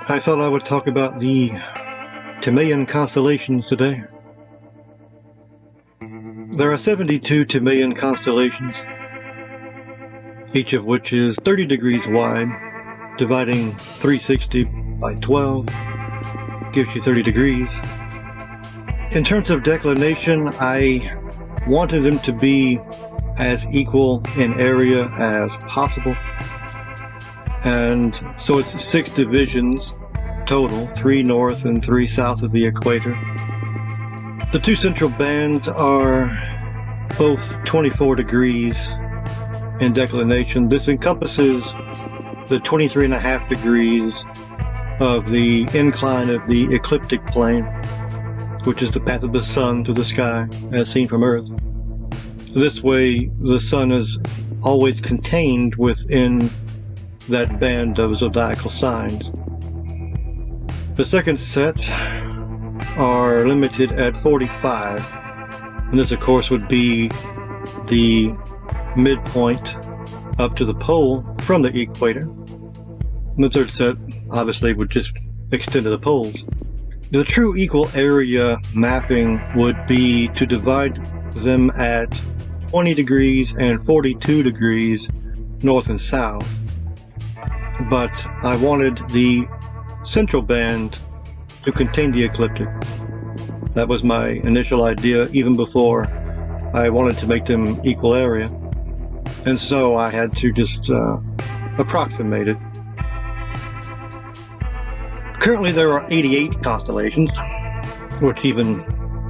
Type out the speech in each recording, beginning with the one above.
I thought I would talk about the Timaean Constellations today. There are 72 Timaean constellations, each of which is 30 degrees wide, dividing 360 by 12 gives you 30 degrees. In terms of declination, I wanted them to be as equal in area as possible. And so it's 6 divisions total, 3 north and 3 south of the equator. The 2 central bands are both 24 degrees in declination. This encompasses the 23.5 degrees of the incline of the ecliptic plane, which is the path of the sun through the sky as seen from Earth. This way, the sun is always contained within that band of zodiacal signs. The second set are limited at 45, and this of course would be the midpoint up to the pole from the equator. And the third set obviously would just extend to the poles. The true equal area mapping would be to divide them at 20 degrees and 42 degrees north and south. But I wanted the central band to contain the ecliptic. That was my initial idea even before I wanted to make them equal area. And so I had to just approximate it. Currently there are 88 constellations, which even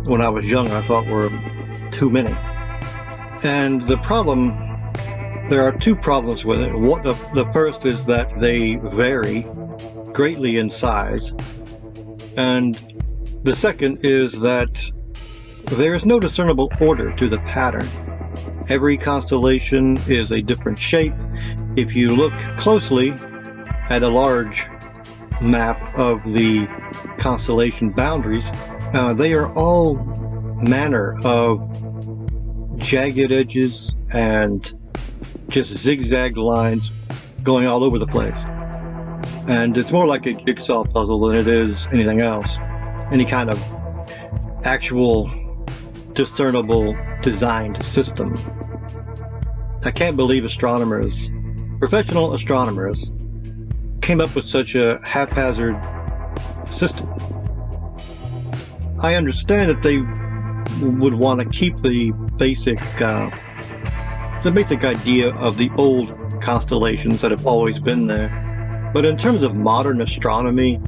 when I was young I thought were too many. And the problem, there are 2 problems with it. The first is that they vary greatly in size. And the second is that there is no discernible order to the pattern. Every constellation is a different shape. If you look closely at a large map of the constellation boundaries, they are all manner of jagged edges and just zigzag lines going all over the place. And it's more like a jigsaw puzzle than it is anything else. Any kind of actual discernible designed system. I can't believe astronomers, professional astronomers, came up with such a haphazard system. I understand that they would want to keep the basic idea of the old constellations that have always been there. But in terms of modern astronomy,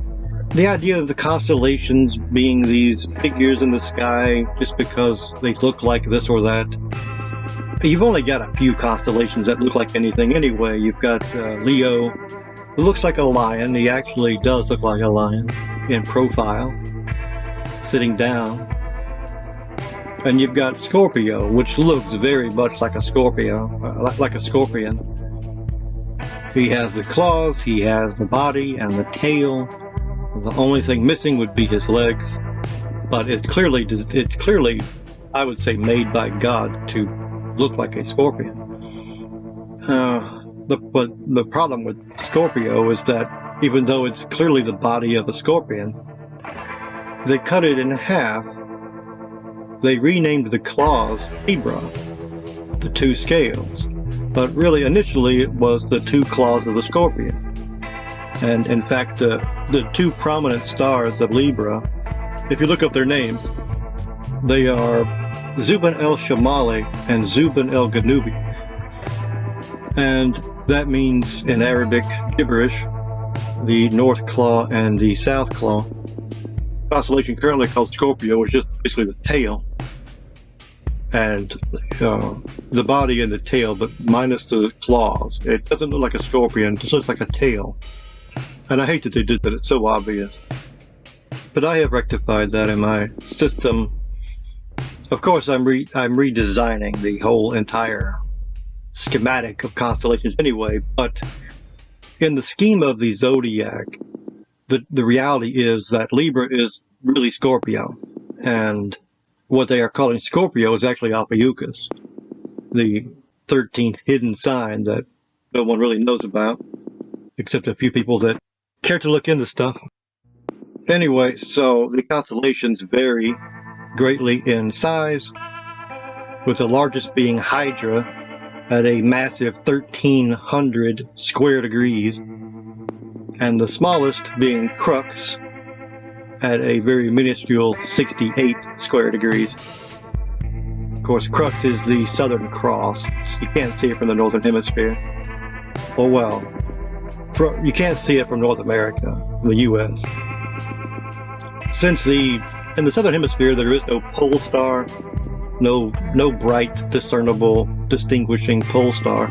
the idea of the constellations being these figures in the sky just because they look like this or that, you've only got a few constellations that look like anything anyway. You've got Leo, who looks like a lion. He actually does look like a lion in profile, sitting down. And you've got Scorpio, which looks very much like a Scorpio, like a scorpion. He has the claws, he has the body and the tail. The only thing missing would be his legs, but it's clearly, I would say, made by God to look like a scorpion. The problem with Scorpio is that even though it's clearly the body of a scorpion, they cut it in half. They renamed the claws Libra, the 2 scales, but really initially it was the 2 claws of a scorpion. And in fact, the 2 prominent stars of Libra, if you look up their names, they are Zuban el-Shamali and Zuban el-Ganubi. And that means in Arabic gibberish, the North Claw and the South Claw. The constellation currently called Scorpio is just basically the tail. And the body and the tail, but minus the claws. It doesn't look like a scorpion, it just looks like a tail. And I hate that they did that, it's so obvious. But I have rectified that in my system. Of course, I'm redesigning the whole entire schematic of constellations anyway, but in the scheme of the zodiac, the reality is that Libra is really Scorpio, and what they are calling Scorpio is actually Ophiuchus, the 13th hidden sign that no one really knows about, except a few people that care to look into stuff. Anyway, so the constellations vary greatly in size, with the largest being Hydra at a massive 1,300 square degrees, and the smallest being Crux at a very minuscule 68 square degrees. Of course, Crux is the Southern Cross, so you can't see it from the Northern Hemisphere. Oh well, you can't see it from North America, the U.S. Since in the Southern Hemisphere there is no pole star, no bright, discernible, distinguishing pole star,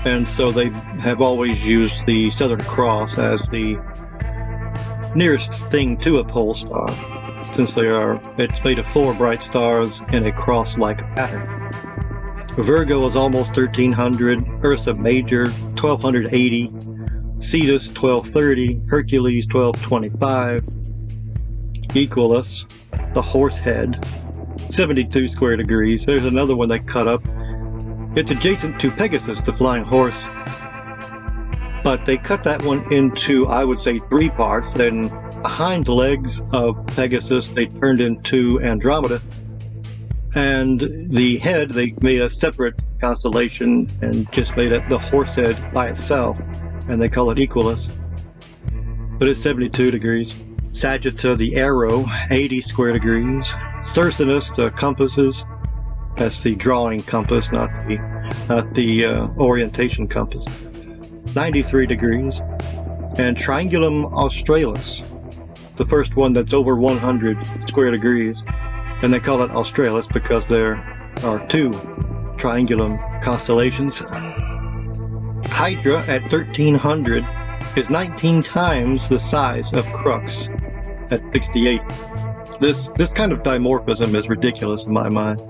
and so they have always used the Southern Cross as the nearest thing to a pole star, since it's made of 4 bright stars in a cross-like pattern. Virgo is almost 1,300, Ursa Major 1,280, Cetus 1,230, Hercules 1,225, Equus, the horse head, 72 square degrees. There's another one they cut up. It's adjacent to Pegasus, the flying horse, but they cut that one into, I would say, 3 parts. Then the hind legs of Pegasus they turned into Andromeda, and the head they made a separate constellation and just made it the horse head by itself, and they call it Equus, but it's 72 degrees. Sagitta, the arrow, 80 square degrees. Cercinus, the compasses, that's the drawing compass, not the orientation compass, 93 degrees. And Triangulum Australis, the first one that's over 100 square degrees, and they call it Australis because there are 2 Triangulum constellations. Hydra at 1,300 is 19 times the size of Crux at 68. This kind of dimorphism is ridiculous in my mind.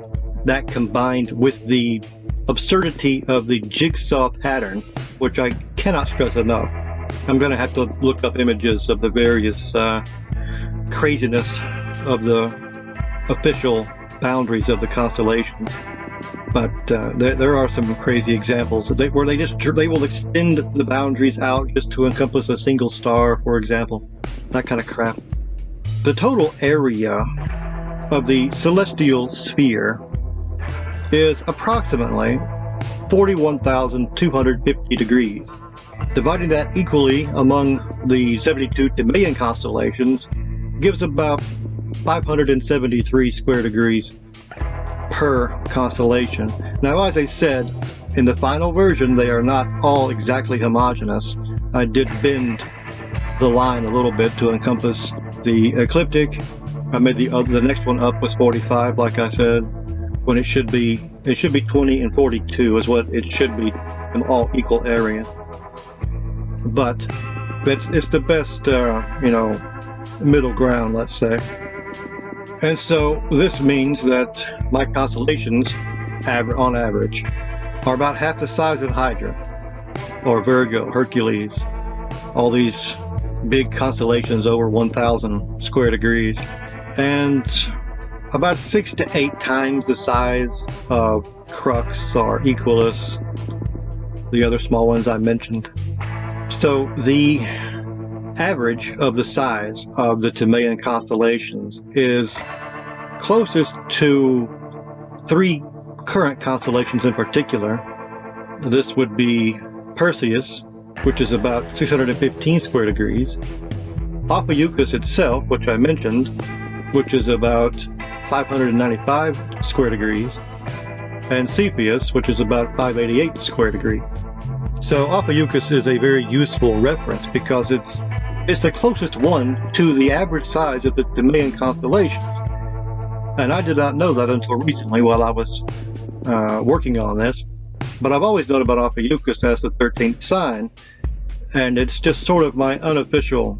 That combined with the absurdity of the jigsaw pattern, which I cannot stress enough. I'm going to have to look up images of the various craziness of the official boundaries of the constellations. But there are some crazy examples where they will extend the boundaries out just to encompass a single star, for example. That kind of crap. The total area of the celestial sphere is approximately 41,250 degrees. Dividing that equally among the 72 Timaean constellations gives about 573 square degrees per constellation. Now, as I said, in the final version, they are not all exactly homogeneous. I did bend the line a little bit to encompass the ecliptic. I made the next one up was 45, like I said, when it should be 20 and 42 is what it should be in all equal area. But it's the best, middle ground, let's say. And so this means that my constellations, on average, are about half the size of Hydra, or Virgo, Hercules, all these big constellations over 1,000 square degrees, and about 6 to 8 times the size of Crux or Equus, the other small ones I mentioned. So the average of the size of the Timaean constellations is closest to 3 current constellations in particular. This would be Perseus, which is about 615 square degrees, Ophiuchus itself, which I mentioned, which is about 595 square degrees, and Cepheus, which is about 588 square degrees. So Ophiuchus is a very useful reference because it's the closest one to the average size of the Timaean constellations. And I did not know that until recently while I was working on this. But I've always known about Ophiuchus as the 13th sign, and it's just sort of my unofficial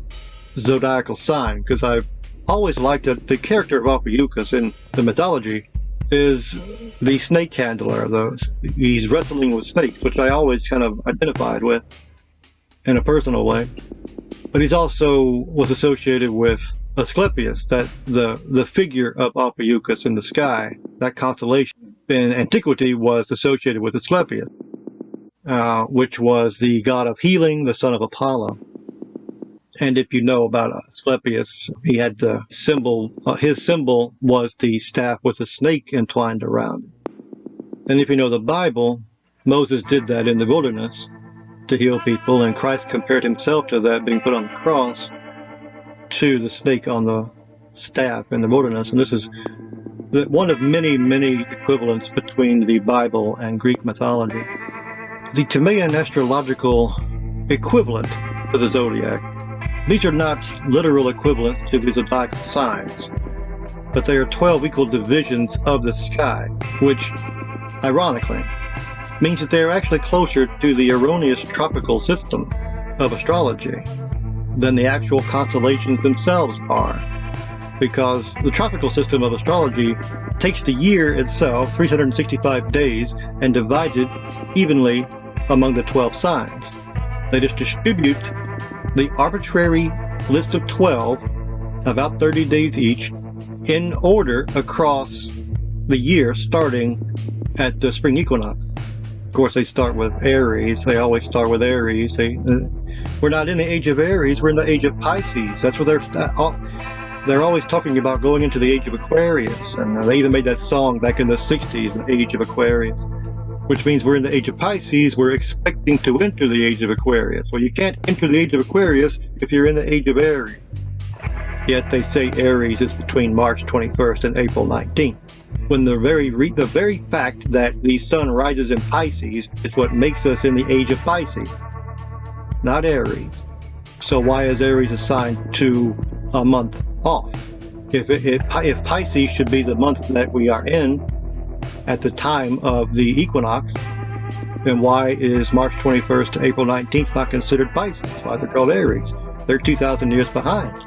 zodiacal sign, because I've always liked it. The character of Ophiuchus in the mythology is the snake handler. He's wrestling with snakes, which I always kind of identified with in a personal way. But he's also was associated with Asclepius, that the figure of Ophiuchus in the sky, that constellation in antiquity was associated with Asclepius, which was the god of healing, the son of Apollo. And if you know about Asclepius, he had the symbol, his symbol was the staff with a snake entwined around it. And if you know the Bible, Moses did that in the wilderness to heal people, and Christ compared himself to that, being put on the cross, to the snake on the staff in the wilderness. And this is one of many, many equivalents between the Bible and Greek mythology. The Timaean astrological equivalent to the zodiac. These are not literal equivalents to the zodiacal signs, but they are 12 equal divisions of the sky, which, ironically, means that they are actually closer to the erroneous tropical system of astrology than the actual constellations themselves are, because the tropical system of astrology takes the year itself, 365 days, and divides it evenly among the 12 signs. They just distribute the arbitrary list of 12, about 30 days each, in order across the year, starting at the spring equinox. Of course, they start with Aries. They always start with Aries. We're not in the age of Aries. We're in the age of Pisces. That's what they're always talking about, going into the age of Aquarius. And they even made that song back in the 60s, the age of Aquarius, which means we're in the age of Pisces. We're expecting to enter the age of Aquarius. Well, you can't enter the age of Aquarius if you're in the age of Aries. Yet they say Aries is between March 21st and April 19th. When the very fact that the sun rises in Pisces is what makes us in the age of Pisces, not Aries. So why is Aries assigned to a month off? If Pisces should be the month that we are in at the time of the equinox, then why is March 21st to April 19th not considered Pisces? Why is it called Aries? They're 2,000 years behind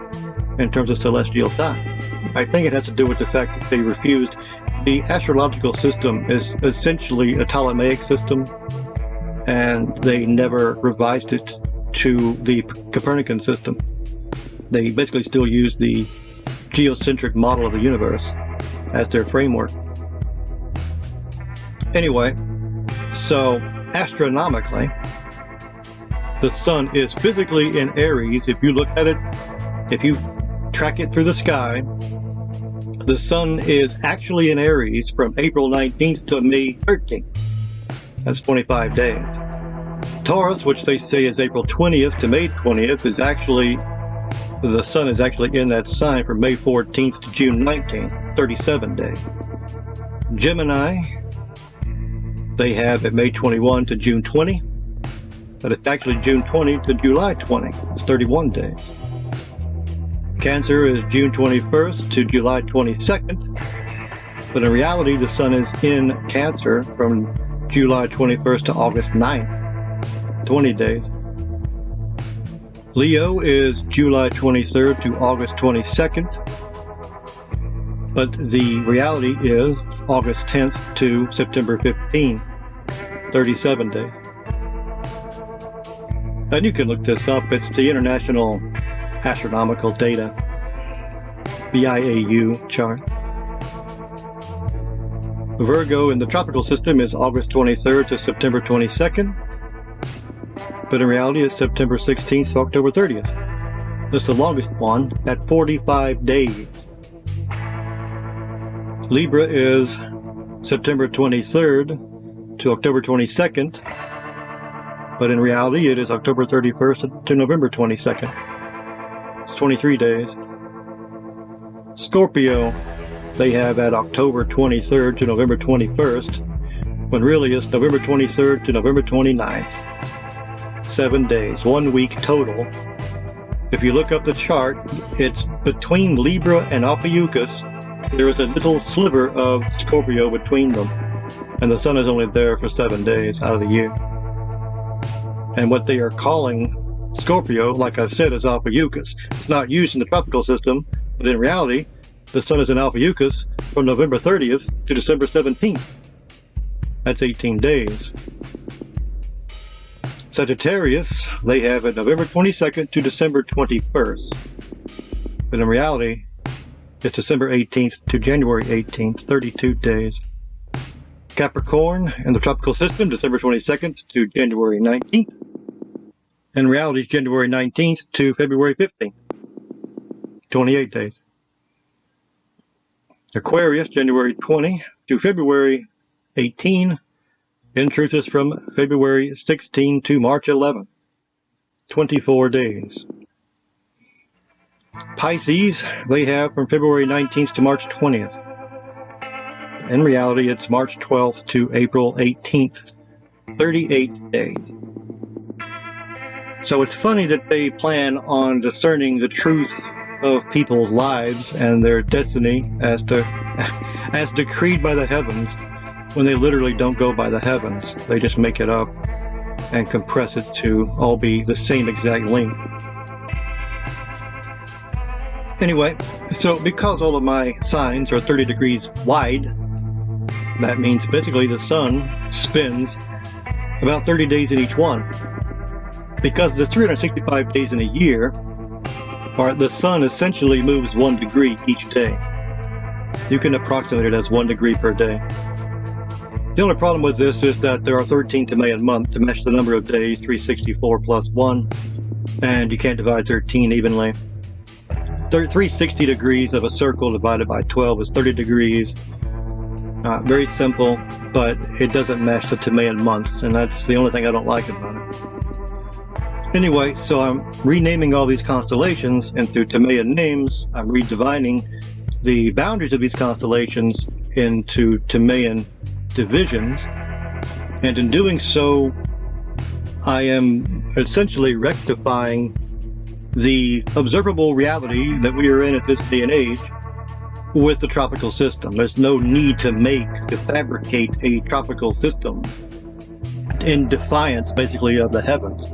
in terms of celestial time. I think it has to do with the fact that they refused. The astrological system is essentially a Ptolemaic system, and they never revised it to the Copernican system. They basically still use the geocentric model of the universe as their framework. Anyway, so astronomically, the sun is physically in Aries. If you look at it, if you track it through the sky, the sun is actually in Aries from April 19th to May 13th. That's 25 days. Taurus, which they say is April 20th to May 20th, is actually, the sun is actually in that sign from May 14th to June 19th, 37 days. Gemini, they have it May 21 to June 20, but it's actually June 20 to July 20. It's 31 days. Cancer is June 21st to July 22nd, but in reality the sun is in Cancer from July 21st to August 9th, 20 days. Leo is July 23rd to August 22nd, but the reality is August 10th to September 15th, 37 days. And you can look this up. It's the International Astronomical Data, BIAU chart. Virgo in the tropical system is August 23rd to September 22nd, but in reality it's September 16th to October 30th. That's the longest one at 45 days. Libra is September 23rd to October 22nd, but in reality it is October 31st to November 22nd. It's 23 days. Scorpio, they have at October 23rd to November 21st, when really it's November 23rd to November 29th. 7 days, 1 week total. If you look up the chart, it's between Libra and Ophiuchus. There is a little sliver of Scorpio between them, and the sun is only there for 7 days out of the year. And what they are calling Scorpio, like I said, is Ophiuchus. It's not used in the tropical system, but in reality, the sun is in Ophiuchus from November 30th to December 17th. That's 18 days. Sagittarius, they have it November 22nd to December 21st. But in reality, it's December 18th to January 18th, 32 days. Capricorn in the tropical system, December 22nd to January 19th. In reality, it's January 19th to February 15th. 28 days. Aquarius, January 20 to February 18. In truth, is from February 16 to March 11. 24 days. Pisces, they have from February 19th to March 20th. In reality, it's March 12th to April 18th. 38 days. So it's funny that they plan on discerning the truth of people's lives and their destiny as decreed by the heavens, when they literally don't go by the heavens. They just make it up and compress it to all be the same exact length. Anyway, so because all of my signs are 30 degrees wide, that means basically the sun spins about 30 days in each one. Because there's 365 days in a year, or the sun essentially moves 1 degree each day. You can approximate it as 1 degree per day. The only problem with this is that there are 13 Timaean months to match the number of days, 364 plus 1, and you can't divide 13 evenly. 360 degrees of a circle divided by 12 is 30 degrees. Very simple, but it doesn't match the Timaean months, and that's the only thing I don't like about it. Anyway, so I'm renaming all these constellations into Timaean names. I'm redivining the boundaries of these constellations into Timaean divisions, and in doing so, I am essentially rectifying the observable reality that we are in at this day and age with the tropical system. There's no need to fabricate a tropical system in defiance, basically, of the heavens,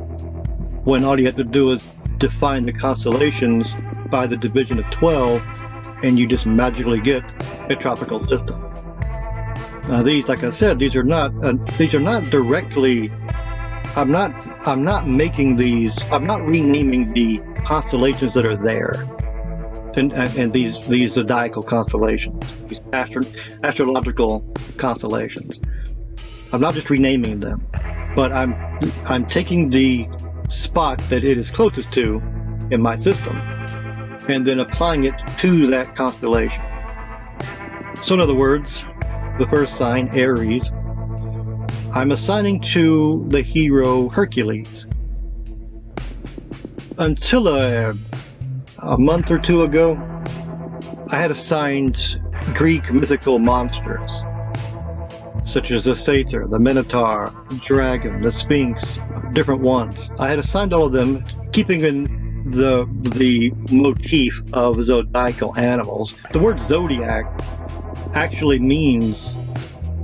when all you have to do is define the constellations by the division of 12, and you just magically get a tropical system. These, like I said, these are not directly. I'm not making these. I'm not renaming the constellations that are there, and these zodiacal constellations, these astrological constellations. I'm not just renaming them, but I'm taking the spot that it is closest to in my system, and then applying it to that constellation. So in other words, the first sign, Aries, I'm assigning to the hero Hercules. Until a month or two ago, I had assigned Greek mythical monsters, such as the satyr, the minotaur, the dragon, the sphinx, different ones. I had assigned all of them, keeping in the motif of zodiacal animals. The word zodiac actually means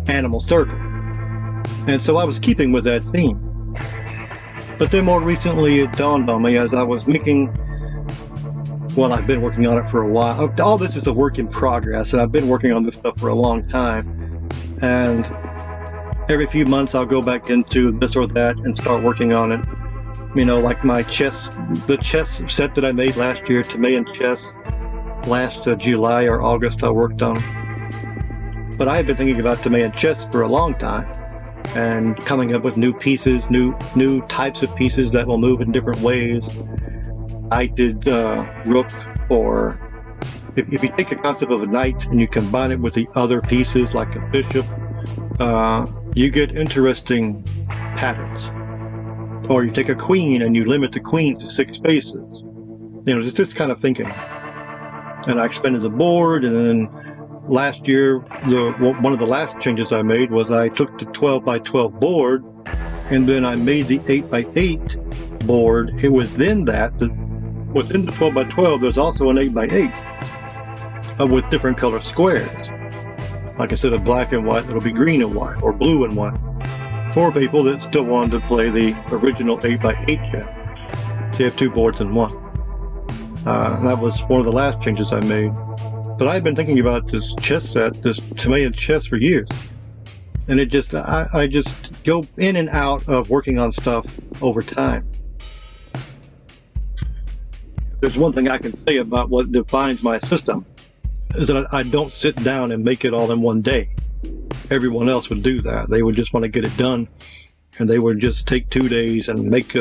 animal circle, and so I was keeping with that theme. But then more recently it dawned on me as I was making, well, I've been working on it for a while. All this is a work in progress, and I've been working on this stuff for a long time, and every few months I'll go back into this or that and start working on it. You know, like the chess set that I made last year, Timaean chess, last July or August I worked on. But I have been thinking about Timaean chess for a long time, and coming up with new pieces, new types of pieces that will move in different ways. I did rook, or if you take the concept of a knight and you combine it with the other pieces like a bishop, you get interesting patterns. Or you take a queen and you limit the queen to 6 spaces. You know, just this kind of thinking. And I expanded the board, and then last year, one of the last changes I made was I took the 12 by 12 board, and then I made the 8 by 8 board. And within that, within the 12 by 12, there's also an 8 by 8 with different color squares. Like instead of black and white, it'll be green and white, or blue and white, for people that still wanted to play the original 8 by 8 chess. So you have 2 boards in one. That was one of the last changes I made. But I've been thinking about this chess set, this Timaean chess, for years. And it just, I just go in and out of working on stuff over time. There's one thing I can say about what defines my system, is that I don't sit down and make it all in one day. Everyone else would do that. They would just want to get it done, and they would just take 2 days and make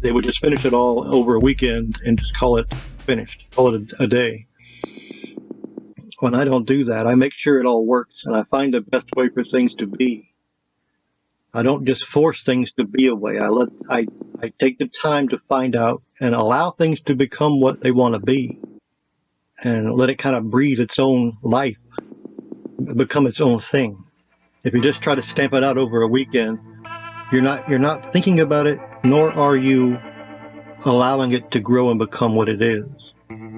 they would just finish it all over a weekend and just call it finished, call it a day. When I don't do that, I make sure it all works, and I find the best way for things to be. I don't just force things to be a way. I take the time to find out and allow things to become what they want to be, and let it kind of breathe its own life, become its own thing. If you just try to stamp it out over a weekend, you're not thinking about it, nor are you allowing it to grow and become what it is.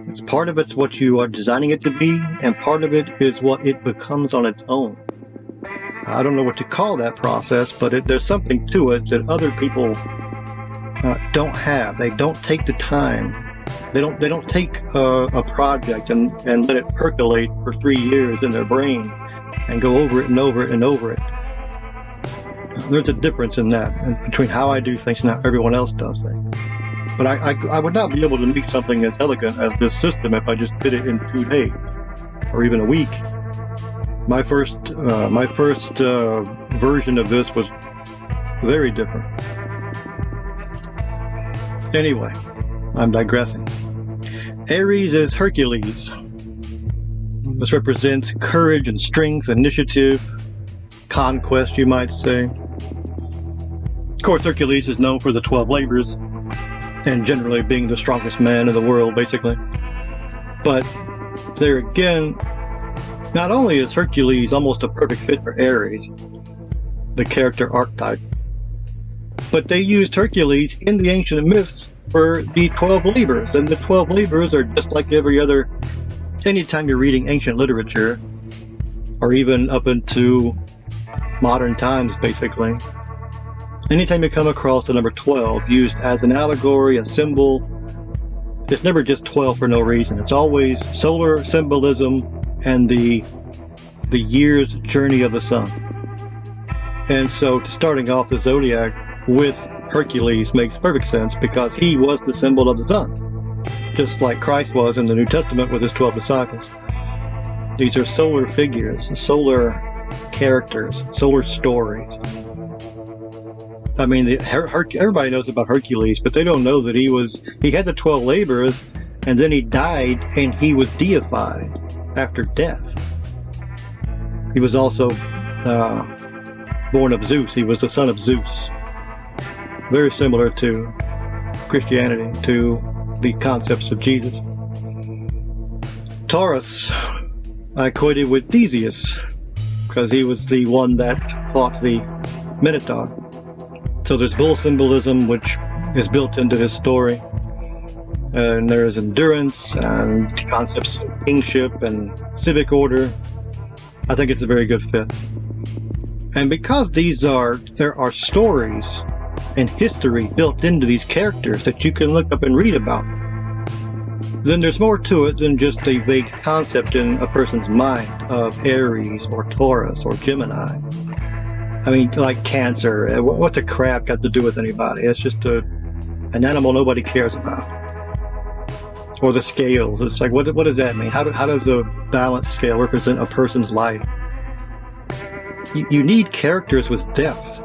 It's part of it's what you are designing it to be, and part of it is what it becomes on its own. I don't know what to call that process, but there's something to it that other people don't have. They don't take the time. They don't take a project and let it percolate for 3 years in their brain and go over it and over it and over it. There's a difference in that, and between how I do things and how everyone else does things. But I would not be able to make something as elegant as this system if I just did it in 2 days or even a week. My first version of this was very different. Anyway, I'm digressing. Aries is Hercules. This represents courage and strength, initiative, conquest, you might say. Of course, Hercules is known for the 12 labors, and generally being the strongest man in the world, basically. But there again, not only is Hercules almost a perfect fit for Aries, the character archetype, but they used Hercules in the ancient myths for the 12 labors, and the 12 labors are just like every other. Anytime you're reading ancient literature, or even up into modern times, basically, anytime you come across the number 12 used as an allegory, a symbol, it's never just 12 for no reason. It's always solar symbolism and the year's journey of the sun. And so starting off the zodiac with Hercules makes perfect sense, because he was the symbol of the sun, just like Christ was in the New Testament with his 12 disciples. These are solar figures, solar characters, solar stories. I mean, everybody knows about Hercules, but they don't know that he had the 12 labors, and then he died, and he was deified after death. He was also born of Zeus. He was the son of Zeus. Very similar to Christianity, to the concepts of Jesus. Taurus, I equated with Theseus, because he was the one that fought the Minotaur. So there's bull symbolism, which is built into his story. And there's endurance and concepts of kingship and civic order. I think it's a very good fit. And because there are stories and history built into these characters that you can look up and read about, then there's more to it than just a vague concept in a person's mind of Aries or Taurus or Gemini. I mean, like Cancer. What's a crab got to do with anybody? It's just an animal nobody cares about. Or the scales. It's like, what does that mean? How does a balance scale represent a person's life? You need characters with depth.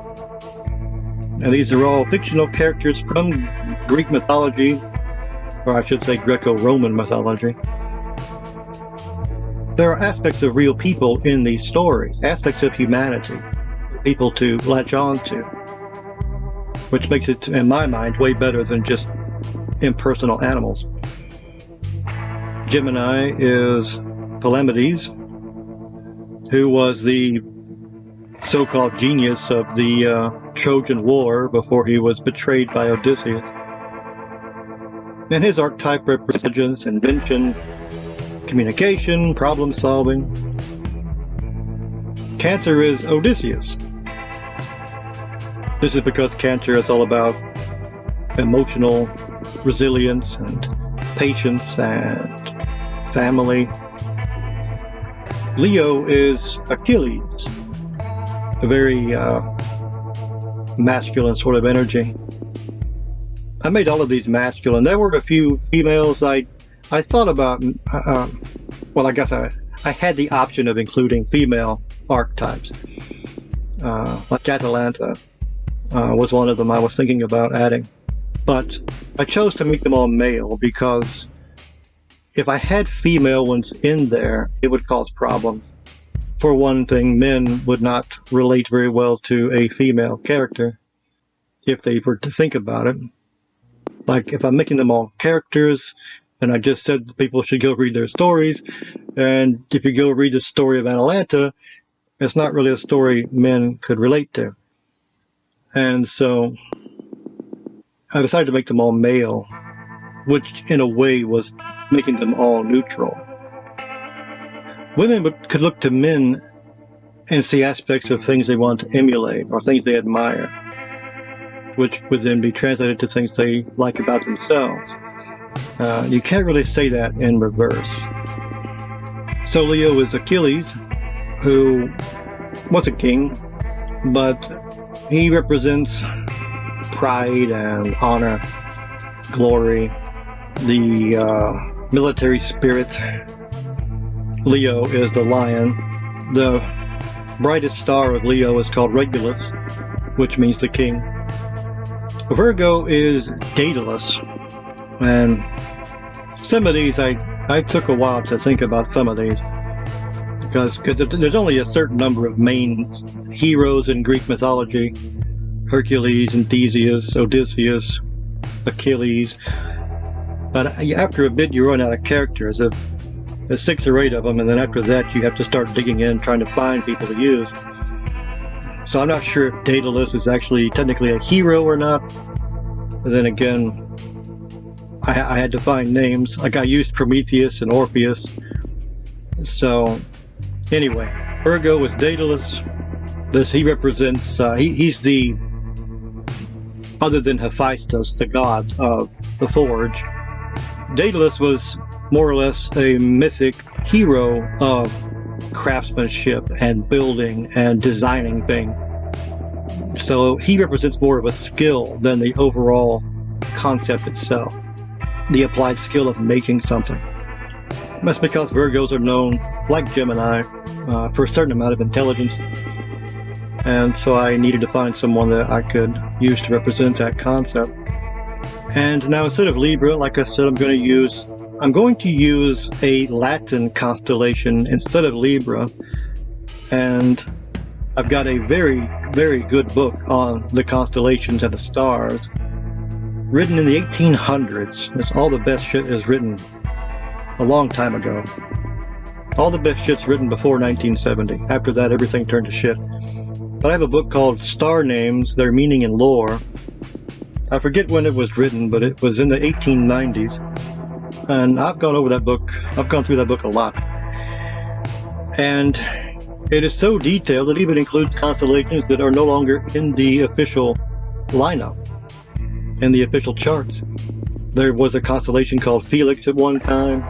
And these are all fictional characters from Greek mythology, or I should say Greco-Roman mythology. There are aspects of real people in these stories, aspects of humanity, people to latch on to, which makes it, in my mind, way better than just impersonal animals. Gemini is Palamedes, who was the so-called genius of the Trojan War before he was betrayed by Odysseus. And his archetype represents intelligence, invention, communication, problem solving. Cancer is Odysseus. This is because Cancer is all about emotional resilience and patience and family. Leo is Achilles, a very masculine sort of energy. I made all of these masculine. There were a few females I thought about. Well, I guess I had the option of including female archetypes. Like Atalanta was one of them I was thinking about adding. But I chose to make them all male because if I had female ones in there, it would cause problems. For one thing, men would not relate very well to a female character if they were to think about it. Like if I'm making them all characters, and I just said people should go read their stories, and if you go read the story of Atalanta, it's not really a story men could relate to. And so I decided to make them all male, which in a way was making them all neutral. Women could look to men and see aspects of things they want to emulate or things they admire, which would then be translated to things they like about themselves. You can't really say that in reverse. So Leo is Achilles, who was a king, but he represents pride and honor, glory, the military spirit. Leo is the lion. The brightest star of Leo is called Regulus, which means the king. Virgo is Daedalus, and some of these I took a while to think about some of these because there's only a certain number of main heroes in Greek mythology: Hercules and Theseus, Odysseus, Achilles. But after a bit you run out of characters. There's 6 or 8 of them, and then after that you have to start digging in trying to find people to use. So I'm not sure if Daedalus is actually technically a hero or not. But then again, I had to find names. Like I used Prometheus and Orpheus. So anyway, Virgo is Daedalus. He represents, he's the, other than Hephaestus, the god of the forge. Daedalus was more or less a mythic hero of craftsmanship and building and designing things. So he represents more of a skill than the overall concept itself, the applied skill of making something. That's because Virgos are known, like Gemini, for a certain amount of intelligence. And so I needed to find someone that I could use to represent that concept. And now instead of Libra, like I said, I'm going to use a Latin constellation instead of Libra. And I've got a very, very good book on the constellations and the stars, written in the 1800s. It's all the best shit is written a long time ago. All the best shit's written before 1970. After that, everything turned to shit. But I have a book called Star Names, Their Meaning and Lore. I forget when it was written, but it was in the 1890s. And I've gone through that book a lot. And it is so detailed that it even includes constellations that are no longer in the official lineup, in the official charts. There was a constellation called Felix at one time.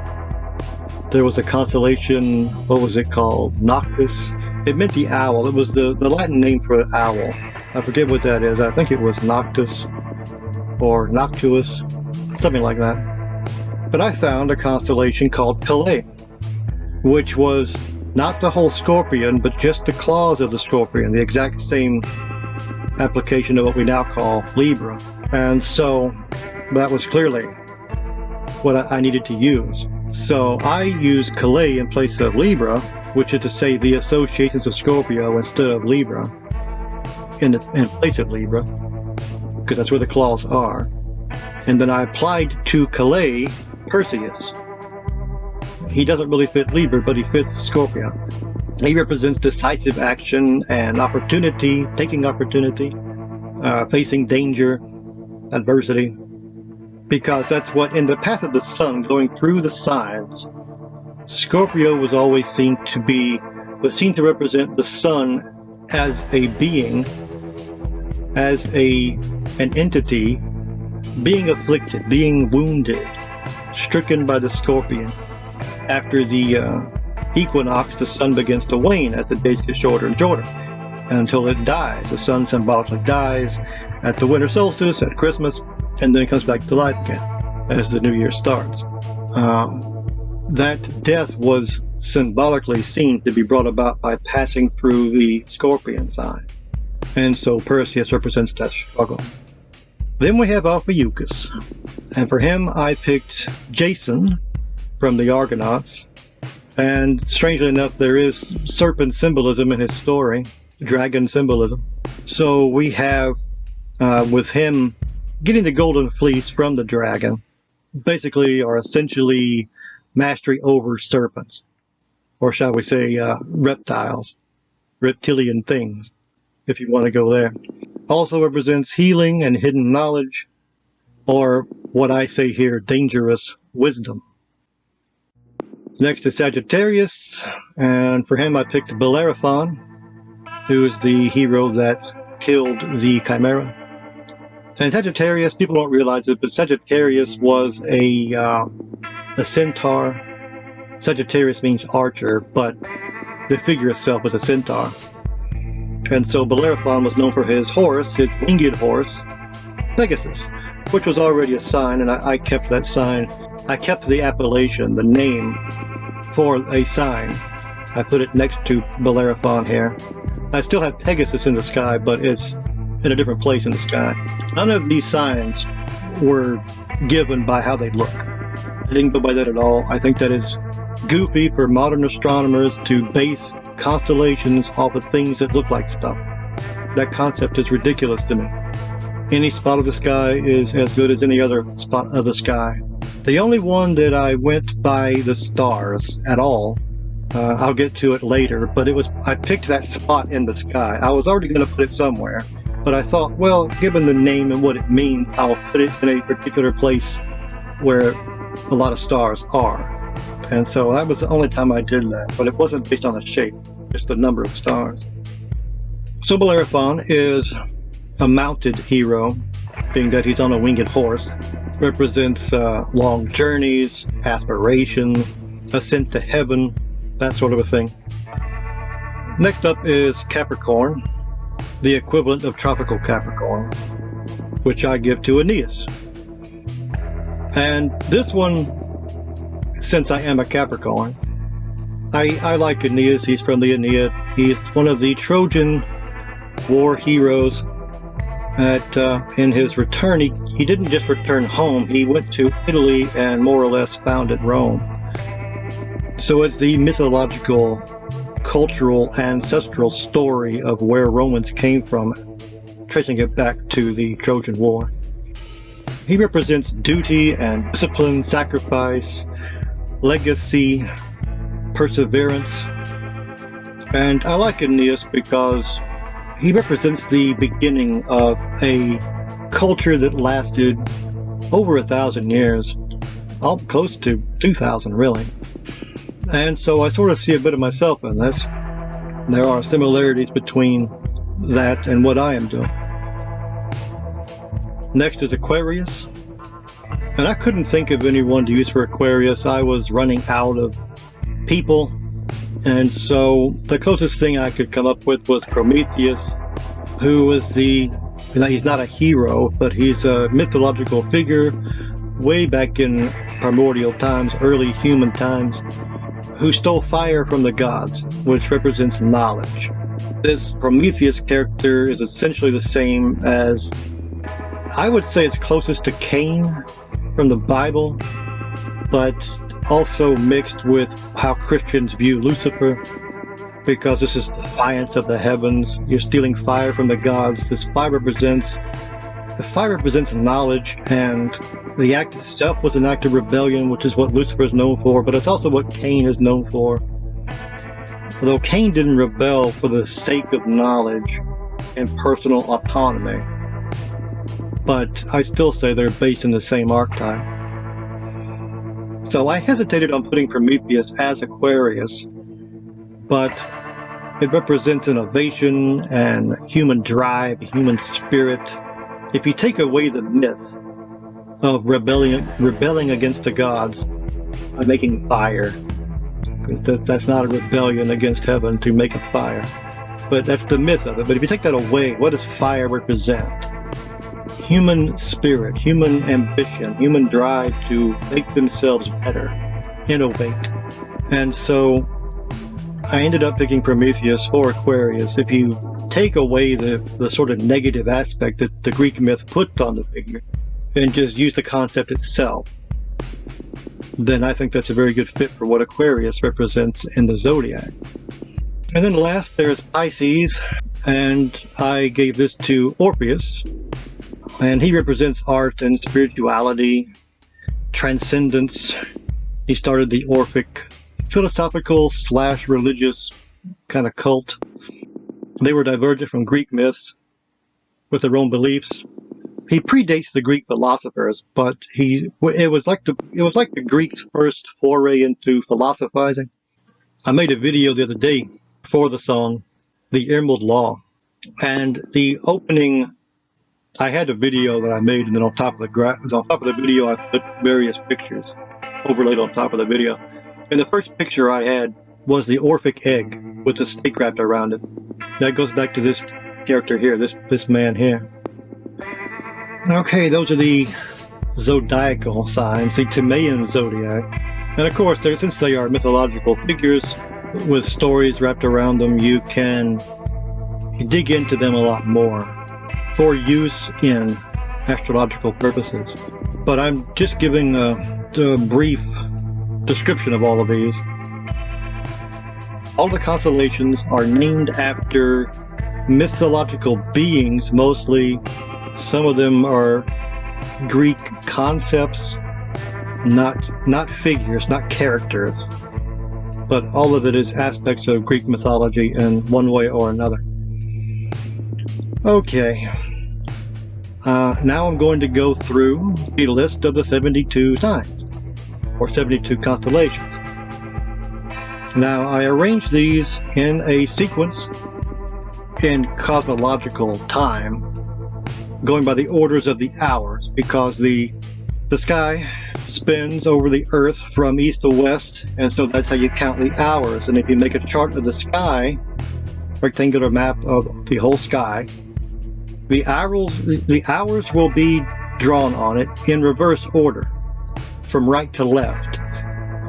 There was a constellation, what was it called? Noctis. It meant the owl. It was the Latin name for an owl. I forget what that is. I think it was Noctis or Noctuus, something like that. But I found a constellation called Calais, which was not the whole scorpion, but just the claws of the scorpion, the exact same application of what we now call Libra. And so that was clearly what I needed to use. So I used Calais in place of Libra, which is to say the associations of Scorpio instead of Libra, in place of Libra, because that's where the claws are. And then I applied to Calais Perseus. He doesn't really fit Libra, but he fits Scorpio. He represents decisive action and opportunity, taking opportunity, facing danger, adversity, because that's what, in the path of the sun going through the signs, Scorpio was always seen to represent the sun as a being, as an entity, being afflicted, being wounded, stricken by the scorpion. After the equinox, the sun begins to wane as the days get shorter and shorter until it dies. The sun symbolically dies at the winter solstice, at Christmas, and then it comes back to life again as the new year starts. That death was symbolically seen to be brought about by passing through the scorpion sign. And so Perseus represents that struggle. Then we have Ophiuchus, and for him I picked Jason from the Argonauts. And strangely enough, there is serpent symbolism in his story, dragon symbolism. So we have, with him getting the golden fleece from the dragon, basically or essentially mastery over serpents, or shall we say reptiles, reptilian things, if you want to go there. Also represents healing and hidden knowledge, or what I say here, dangerous wisdom. Next is Sagittarius, and for him I picked Bellerophon, who is the hero that killed the Chimera. And Sagittarius, people don't realize it, but Sagittarius was a centaur. Sagittarius means archer, but the figure itself was a centaur. And so Bellerophon was known for his horse, his winged horse, Pegasus, which was already a sign, and I kept that sign. I kept the appellation, the name, for a sign. I put it next to Bellerophon here. I still have Pegasus in the sky, but it's in a different place in the sky. None of these signs were given by how they look. I didn't go by that at all. I think that is goofy for modern astronomers to base constellations off of things that look like stuff. That concept is ridiculous to me. Any spot of the sky is as good as any other spot of the sky. The only one that I went by the stars at all, I'll get to it later, but I picked that spot in the sky. I was already going to put it somewhere, but I thought, well, given the name and what it means, I'll put it in a particular place where a lot of stars are. And so that was the only time I did that, but it wasn't based on the shape, just the number of stars. So Bellerophon is a mounted hero, being that he's on a winged horse. Represents long journeys, aspiration, ascent to heaven, that sort of a thing. Next up is Capricorn, the equivalent of tropical Capricorn, which I give to Aeneas. And this one, since I am a Capricorn, I like Aeneas. He's from the Aeneid. He's one of the Trojan War heroes. That in his return, he didn't just return home, he went to Italy and more or less founded Rome. So it's the mythological, cultural, ancestral story of where Romans came from, tracing it back to the Trojan War. He represents duty and discipline, sacrifice, legacy, perseverance. And I like Aeneas because he represents the beginning of a culture that lasted over 1,000 years, close to 2,000 really. And so I sort of see a bit of myself in this. There are similarities between that and what I am doing. Next is Aquarius. And I couldn't think of anyone to use for Aquarius. I was running out of people. And so the closest thing I could come up with was Prometheus, who was he's not a hero, but he's a mythological figure way back in primordial times, early human times, who stole fire from the gods, which represents knowledge. This Prometheus character is essentially the same as, I would say it's closest to Cain from the Bible, but also mixed with how Christians view Lucifer, because this is defiance of the heavens. You're stealing fire from the gods. The fire represents knowledge, and the act itself was an act of rebellion, which is what Lucifer is known for, but it's also what Cain is known for. Although Cain didn't rebel for the sake of knowledge and personal autonomy, but I still say they're based in the same archetype. So I hesitated on putting Prometheus as Aquarius, but it represents innovation and human drive, human spirit. If you take away the myth of rebelling against the gods by making fire, because that's not a rebellion against heaven to make a fire, but that's the myth of it. But if you take that away, what does fire represent? Human spirit, human ambition, human drive to make themselves better, innovate. And so I ended up picking Prometheus or Aquarius. If you take away the sort of negative aspect that the Greek myth put on the figure and just use the concept itself, then I think that's a very good fit for what Aquarius represents in the zodiac. And then last, there's Pisces, and I gave this to Orpheus, and he represents art and spirituality, transcendence. He started the Orphic philosophical / religious kind of cult. They were divergent from Greek myths with their own beliefs. He predates the Greek philosophers, but it was like the Greeks' first foray into philosophizing. I made a video the other day for the song The Emerald Law, and the opening, I had a video that I made, and then on top of the video I put various pictures overlaid on top of the video. And the first picture I had was the Orphic egg with the snake wrapped around it. That goes back to this character here, this man here. Okay, those are the zodiacal signs, the Timaean zodiac. And of course, since they are mythological figures with stories wrapped around them, you can dig into them a lot more for use in astrological purposes. But I'm just giving a brief description of all of these. All the constellations are named after mythological beings, mostly. Some of them are Greek concepts, not figures, not characters, but all of it is aspects of Greek mythology in one way or another. Okay, now I'm going to go through the list of the 72 signs, or 72 constellations. Now, I arranged these in a sequence in cosmological time, going by the orders of the hours, because the sky spins over the Earth from east to west, and so that's how you count the hours. And if you make a chart of the sky, rectangular map of the whole sky, the hours will be drawn on it in reverse order, from right to left.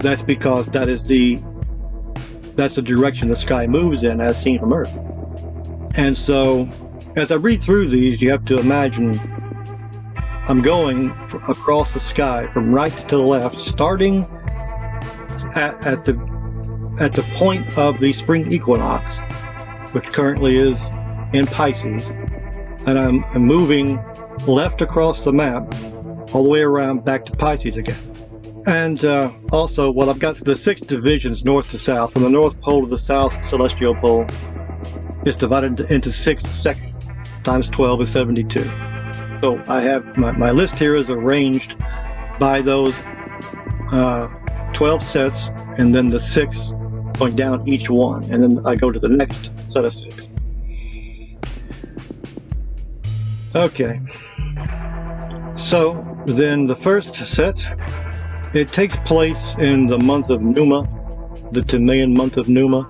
That's because that's the direction the sky moves in as seen from Earth. And so, as I read through these, you have to imagine I'm going across the sky from right to the left, starting at the point of the spring equinox, which currently is in Pisces, and I'm moving left across the map all the way around back to Pisces again. And also, I've got the 6 divisions north to south. From the North Pole to the South Celestial Pole, it's divided into 6 sections. Times 12 is 72. So I have my list here is arranged by those 12 sets, and then the 6 going down each one, and then I go to the next set of 6. Okay, so then the first set, it takes place in the month of Numa, the Timaean month of Numa,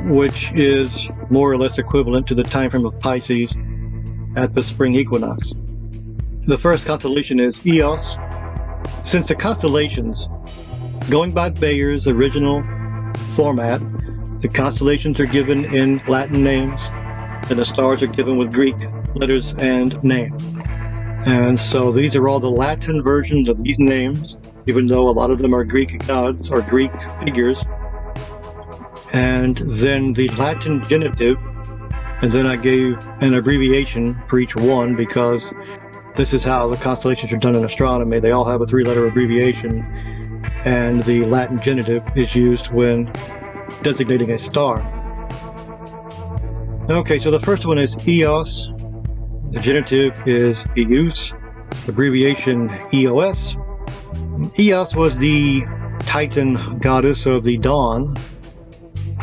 which is more or less equivalent to the time frame of Pisces at the spring equinox. The first constellation is Eos. Since the constellations, going by Bayer's original format, the constellations are given in Latin names, and the stars are given with Greek letters and names. And so these are all the Latin versions of these names, even though a lot of them are Greek gods or Greek figures. And then the Latin genitive, and then I gave an abbreviation for each one, because this is how the constellations are done in astronomy. They all have a 3-letter abbreviation, and the Latin genitive is used when designating a star. Okay, so the first one is Eos. The genitive is Eus, abbreviation EOS. Eos was the Titan goddess of the dawn,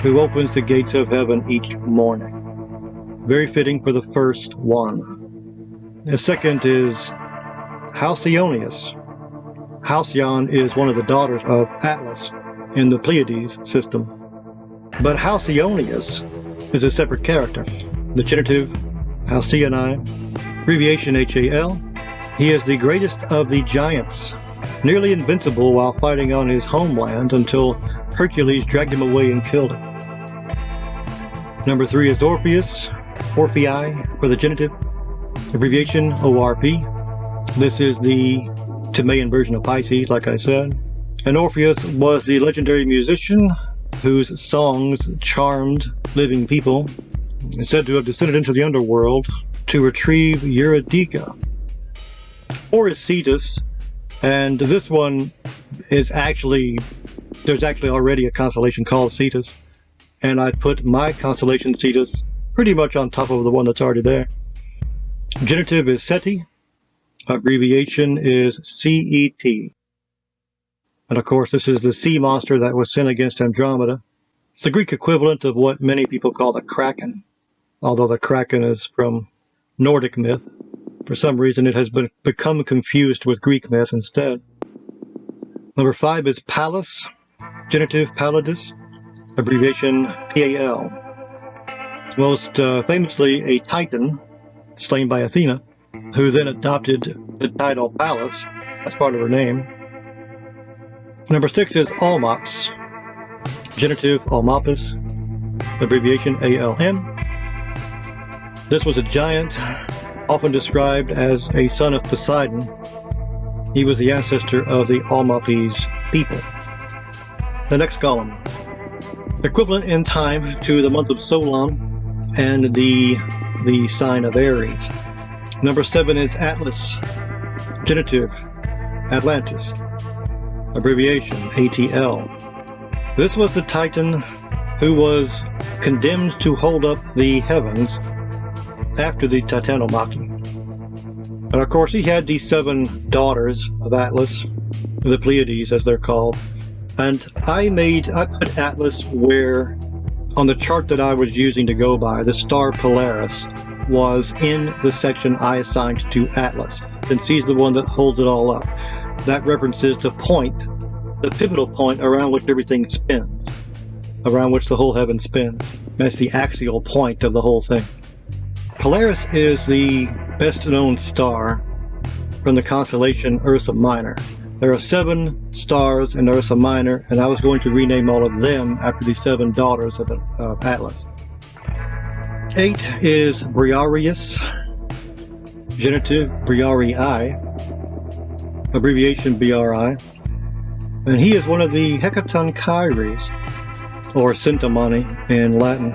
who opens the gates of heaven each morning. Very fitting for the first one. The second is Halcyonius. Halcyon is one of the daughters of Atlas in the Pleiades system. But Halcyonius is a separate character. The genitive, Halcyoni, abbreviation HAL. He is the greatest of the giants, nearly invincible while fighting on his homeland until Hercules dragged him away and killed him. Number 3 is Orpheus, Orphei for the genitive, abbreviation ORP. This is the Timaean version of Pisces, like I said. And Orpheus was the legendary musician whose songs charmed living people, said to have descended into the underworld to retrieve Eurydice. Or is Cetus, and this one is there's actually already a constellation called Cetus, and I put my constellation Cetus pretty much on top of the one that's already there. Genitive is Seti, abbreviation is CET. And of course, this is the sea monster that was sent against Andromeda. It's the Greek equivalent of what many people call the Kraken, although the Kraken is from Nordic myth. For some reason, it has become confused with Greek myth instead. Number 5 is Pallas, genitive Pallidus, abbreviation PAL. Most famously a Titan, slain by Athena, who then adopted the title Pallas as part of her name. Number 6 is Almops, genitive Almopus, abbreviation ALM. This was a giant, often described as a son of Poseidon. He was the ancestor of the Almopes people. The next column, equivalent in time to the month of Solon and the sign of Aries. Number 7 is Atlas, genitive Atlantis, abbreviation ATL. This was the Titan who was condemned to hold up the heavens after the Titanomachy. And of course he had these 7 daughters of Atlas, the Pleiades as they're called, and I put Atlas where, on the chart that I was using to go by, the star Polaris was in the section I assigned to Atlas, since he's the one that holds it all up. That references the point, the pivotal point around which everything spins, around which the whole heaven spins. That's the axial point of the whole thing. Polaris is the best known star from the constellation Ursa Minor. There are 7 stars in Ursa Minor, and I was going to rename all of them after the 7 daughters of Atlas. 8 is Briareus, genitive Briarii, abbreviation BRI, and he is one of the Hecatonchires, or Centimani in Latin.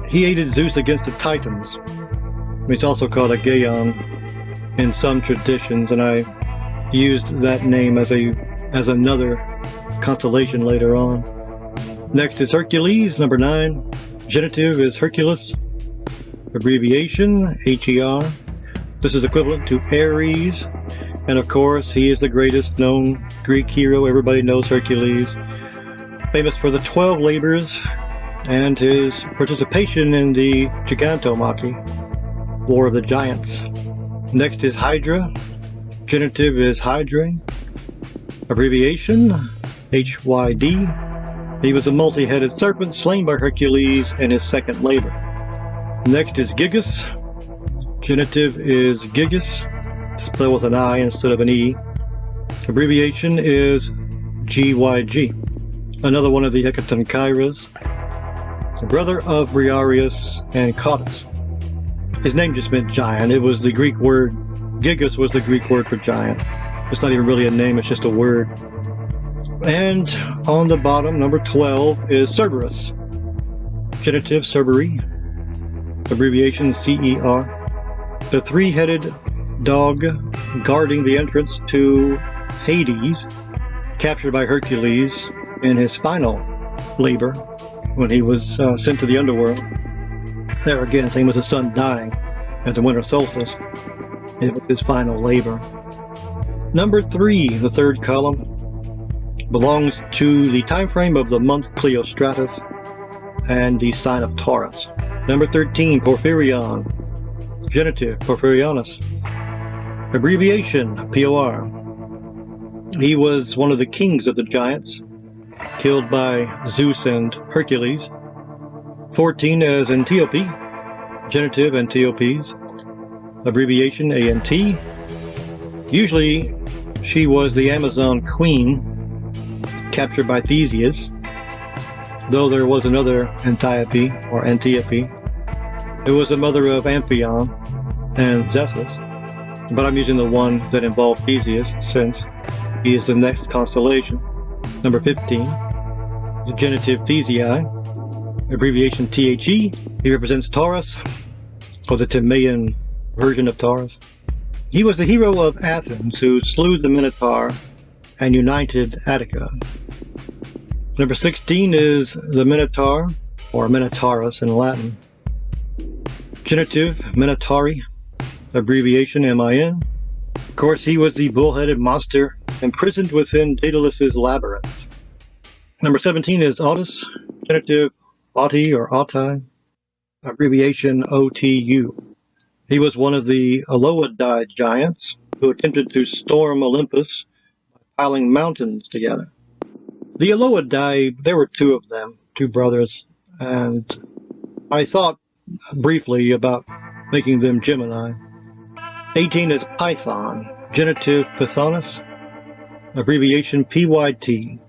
He aided Zeus against the Titans. He's also called a Gaon in some traditions, and I used that name as another constellation later on. Next is Hercules, number 9. Genitive is Hercules, abbreviation HER. This is equivalent to Ares, and of course he is the greatest known Greek hero. Everybody knows Hercules, famous for the 12 labors and his participation in the Gigantomachy, War of the Giants. Next is Hydra. Genitive is Hydra, abbreviation HYD. He was a multi-headed serpent slain by Hercules in his 2nd labor. Next is Gigas. Genitive is Gigas, spelled with an I instead of an E. Abbreviation is GYG. Another one of the Hecatonchires, the brother of Briareus and Cautus. His name just meant giant. It was the Greek word, Gigas was the Greek word for giant. It's not even really a name, it's just a word. And on the bottom, number 12 is Cerberus. Genitive Cerberi, abbreviation CER. The 3-headed dog guarding the entrance to Hades, captured by Hercules in his final labor when he was sent to the underworld. There again, same as the sun dying at the winter solstice. It was his final labor. Number 3, the 3rd column, belongs to the time frame of the month Cleostratus and the sign of Taurus. Number 13, Porphyrion, genitive Porphyrianus, abbreviation POR. He was one of the kings of the giants, killed by Zeus and Hercules. 14 is Antiope, genitive Antiopes, abbreviation ANT. Usually she was the Amazon queen, captured by Theseus. though there was another Antiope, or Antiope. It was the mother of Amphion and Zethus, but I'm using the one that involved Theseus since he is the next constellation. Number 15, the genitive Thesei, abbreviation THE. He represents Taurus, or the Timaean version of Taurus. He was the hero of Athens who slew the Minotaur and united Attica. Number 16 is the Minotaur, or Minotaurus in Latin. Genitive Minotauri, abbreviation MIN. Of course, he was the bull-headed monster imprisoned within Daedalus's labyrinth. Number 17 is Otus, genitive Oti or Autai, abbreviation OTU. He was one of the Aloidai giants who attempted to storm Olympus by piling mountains together. The Aloidai, there were two of them, two brothers, and I thought briefly about making them Gemini. 18 is Python, genitive Pythonus, abbreviation PYT.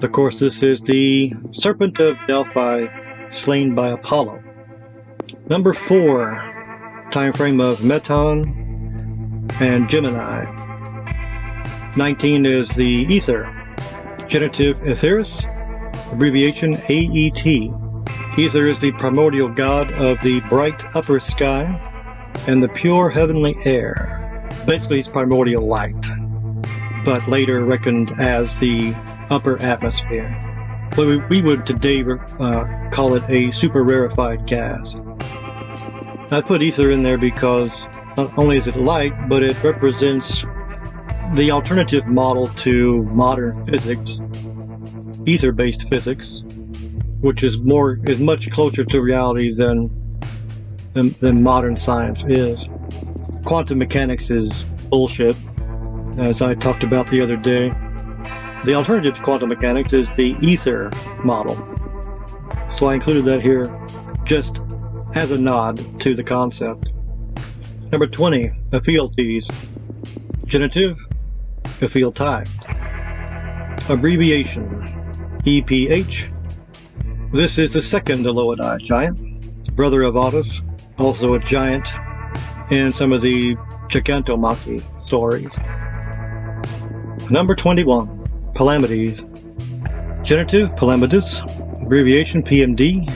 Of course, this is the serpent of Delphi slain by Apollo. Number 4, time frame of Meton and Gemini. 19 is the Ether, genitive Aetherius, abbreviation AET. Ether is the primordial god of the bright upper sky and the pure heavenly air. Basically, it's primordial light, but later reckoned as the upper atmosphere. But we would today call it a super rarefied gas. I put ether in there because not only is it light, but it represents the alternative model to modern physics, ether-based physics, which is much closer to reality than modern science is. Quantum mechanics is bullshit, as I talked about the other day. The alternative to quantum mechanics is the ether model. So I included that here just as a nod to the concept. Number 20, Ephialtes, genitive Ephialtai, abbreviation EPH. This is the second Aloidai giant, brother of Otus, also a giant in some of the Gigantomachy stories. Number 21, Palamedes, genitive Palamidus, abbreviation PMD.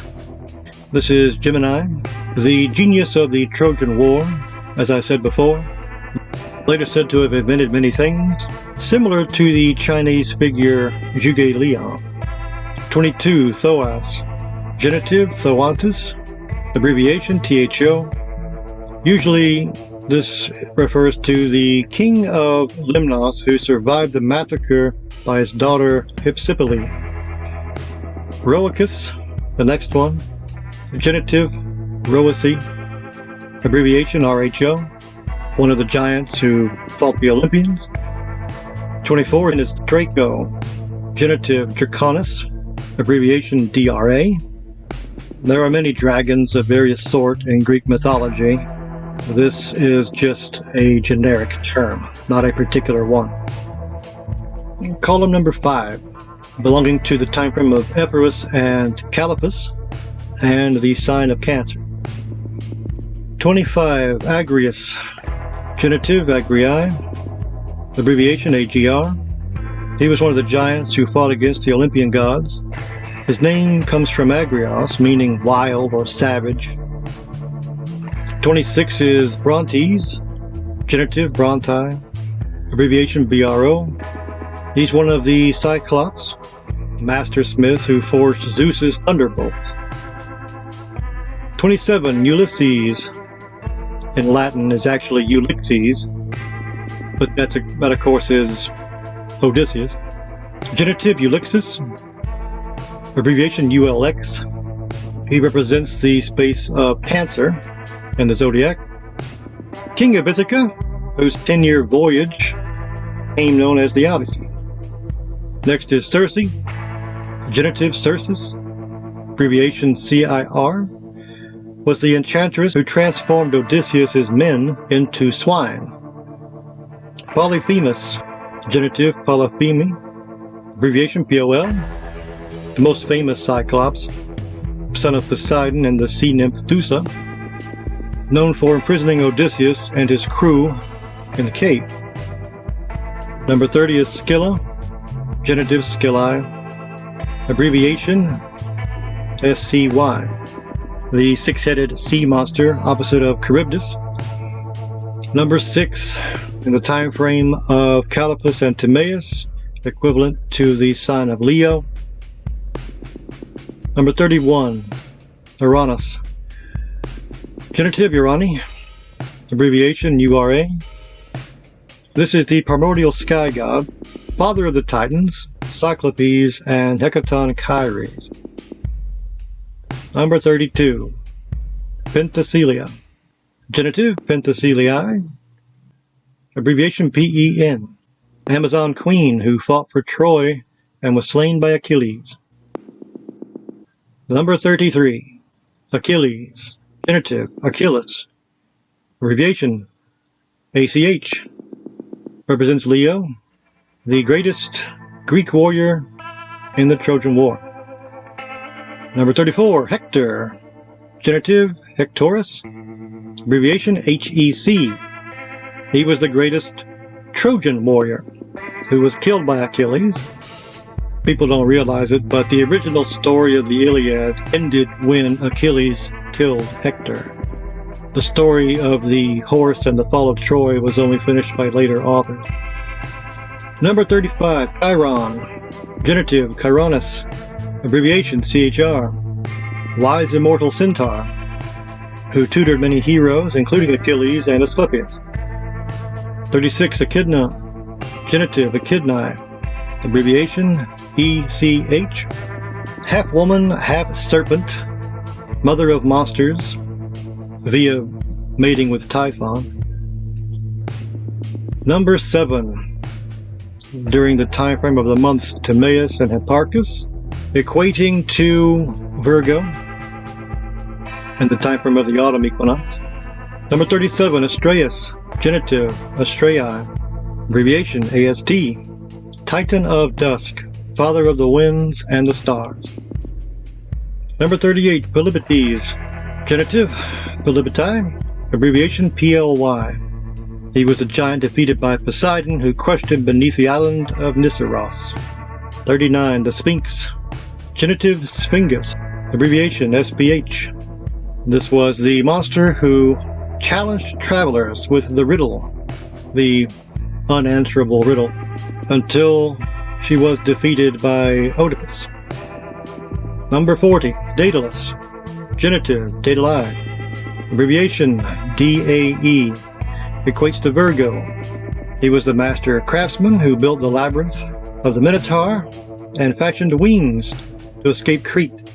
This is Gemini, the genius of the Trojan War, as I said before, later said to have invented many things, similar to the Chinese figure Zhuge Liang. 22, Thoas, genitive Thoantus, abbreviation THO. Usually this refers to the king of Limnos who survived the massacre by his daughter Hypsipyle. Rhoecus, the next one, genitive Rhoecy, abbreviation RHO, one of the giants who fought the Olympians. 24 is Draco, genitive Draconis, abbreviation DRA. There are many dragons of various sort in Greek mythology. This is just a generic term, not a particular one. Column number 5, belonging to the time frame of Epirus and Calipus, and the sign of Cancer. 25, Agrius, genitive Agrii, abbreviation AGR. He was one of the giants who fought against the Olympian gods. His name comes from Agrios, meaning wild or savage. 26 is Brontes, genitive Bronti, abbreviation BRO. He's one of the Cyclops, master smith who forged Zeus's thunderbolts. 27, Ulysses, in Latin is actually Ulysses, but that of course is Odysseus. Genitive Ulysses, abbreviation ULX. He represents the space of Cancer in the zodiac. King of Ithaca, whose 10-year voyage became known as the Odyssey. Next is Circe, genitive Circes, abbreviation CIR, was the enchantress who transformed Odysseus's men into swine. Polyphemus, genitive Polypheme, abbreviation POL. the most famous Cyclops, son of Poseidon and the sea nymph Thusa, known for imprisoning Odysseus and his crew in the cave. Number 30 is Scylla, genitive Scyllae, abbreviation SCY, the six-headed sea monster opposite of Charybdis. Number 6 in the time frame of Calipus and Timaeus, equivalent to the sign of Leo. Number 31, Uranus, genitive Urani, abbreviation URA. This is the primordial sky god, father of the Titans, Cyclopes, and Hecaton Kyries. Number 32, Penthesilea, genitive Penthesiliae, abbreviation PEN, Amazon queen who fought for Troy and was slain by Achilles. Number 33, Achilles, genitive Achilles, abbreviation ACH, represents Leo, the greatest Greek warrior in the Trojan War. Number 34, Hector, genitive Hectorus, abbreviation HEC. He was the greatest Trojan warrior who was killed by Achilles. People don't realize it, but the original story of the Iliad ended when Achilles killed Hector. The story of the horse and the fall of Troy was only finished by later authors. Number 35, Chiron, genitive Chironus, abbreviation CHR, wise immortal centaur, who tutored many heroes, including Achilles and Asclepius. 36, Echidna, genitive Echidnae, abbreviation ECH, half woman, half serpent, mother of monsters, via mating with Typhon. Number 7, during the time frame of the months Timaeus and Hipparchus, equating to Virgo, and the time frame of the autumn equinox. Number 37, Astraeus, genitive Astraea, abbreviation AST, Titan of dusk, father of the winds and the stars. Number 38, Polybites, genitive Polybitae, abbreviation PLY. He was a giant defeated by Poseidon, who crushed him beneath the island of Nissaros. 39, the Sphinx, genitive Sphingus, abbreviation SPH. This was the monster who challenged travelers with the riddle, the unanswerable riddle, until she was defeated by Oedipus. Number 40, Daedalus, genitive Daedalai, abbreviation DAE, equates to Virgo. He was the master craftsman who built the labyrinth of the Minotaur and fashioned wings to escape Crete.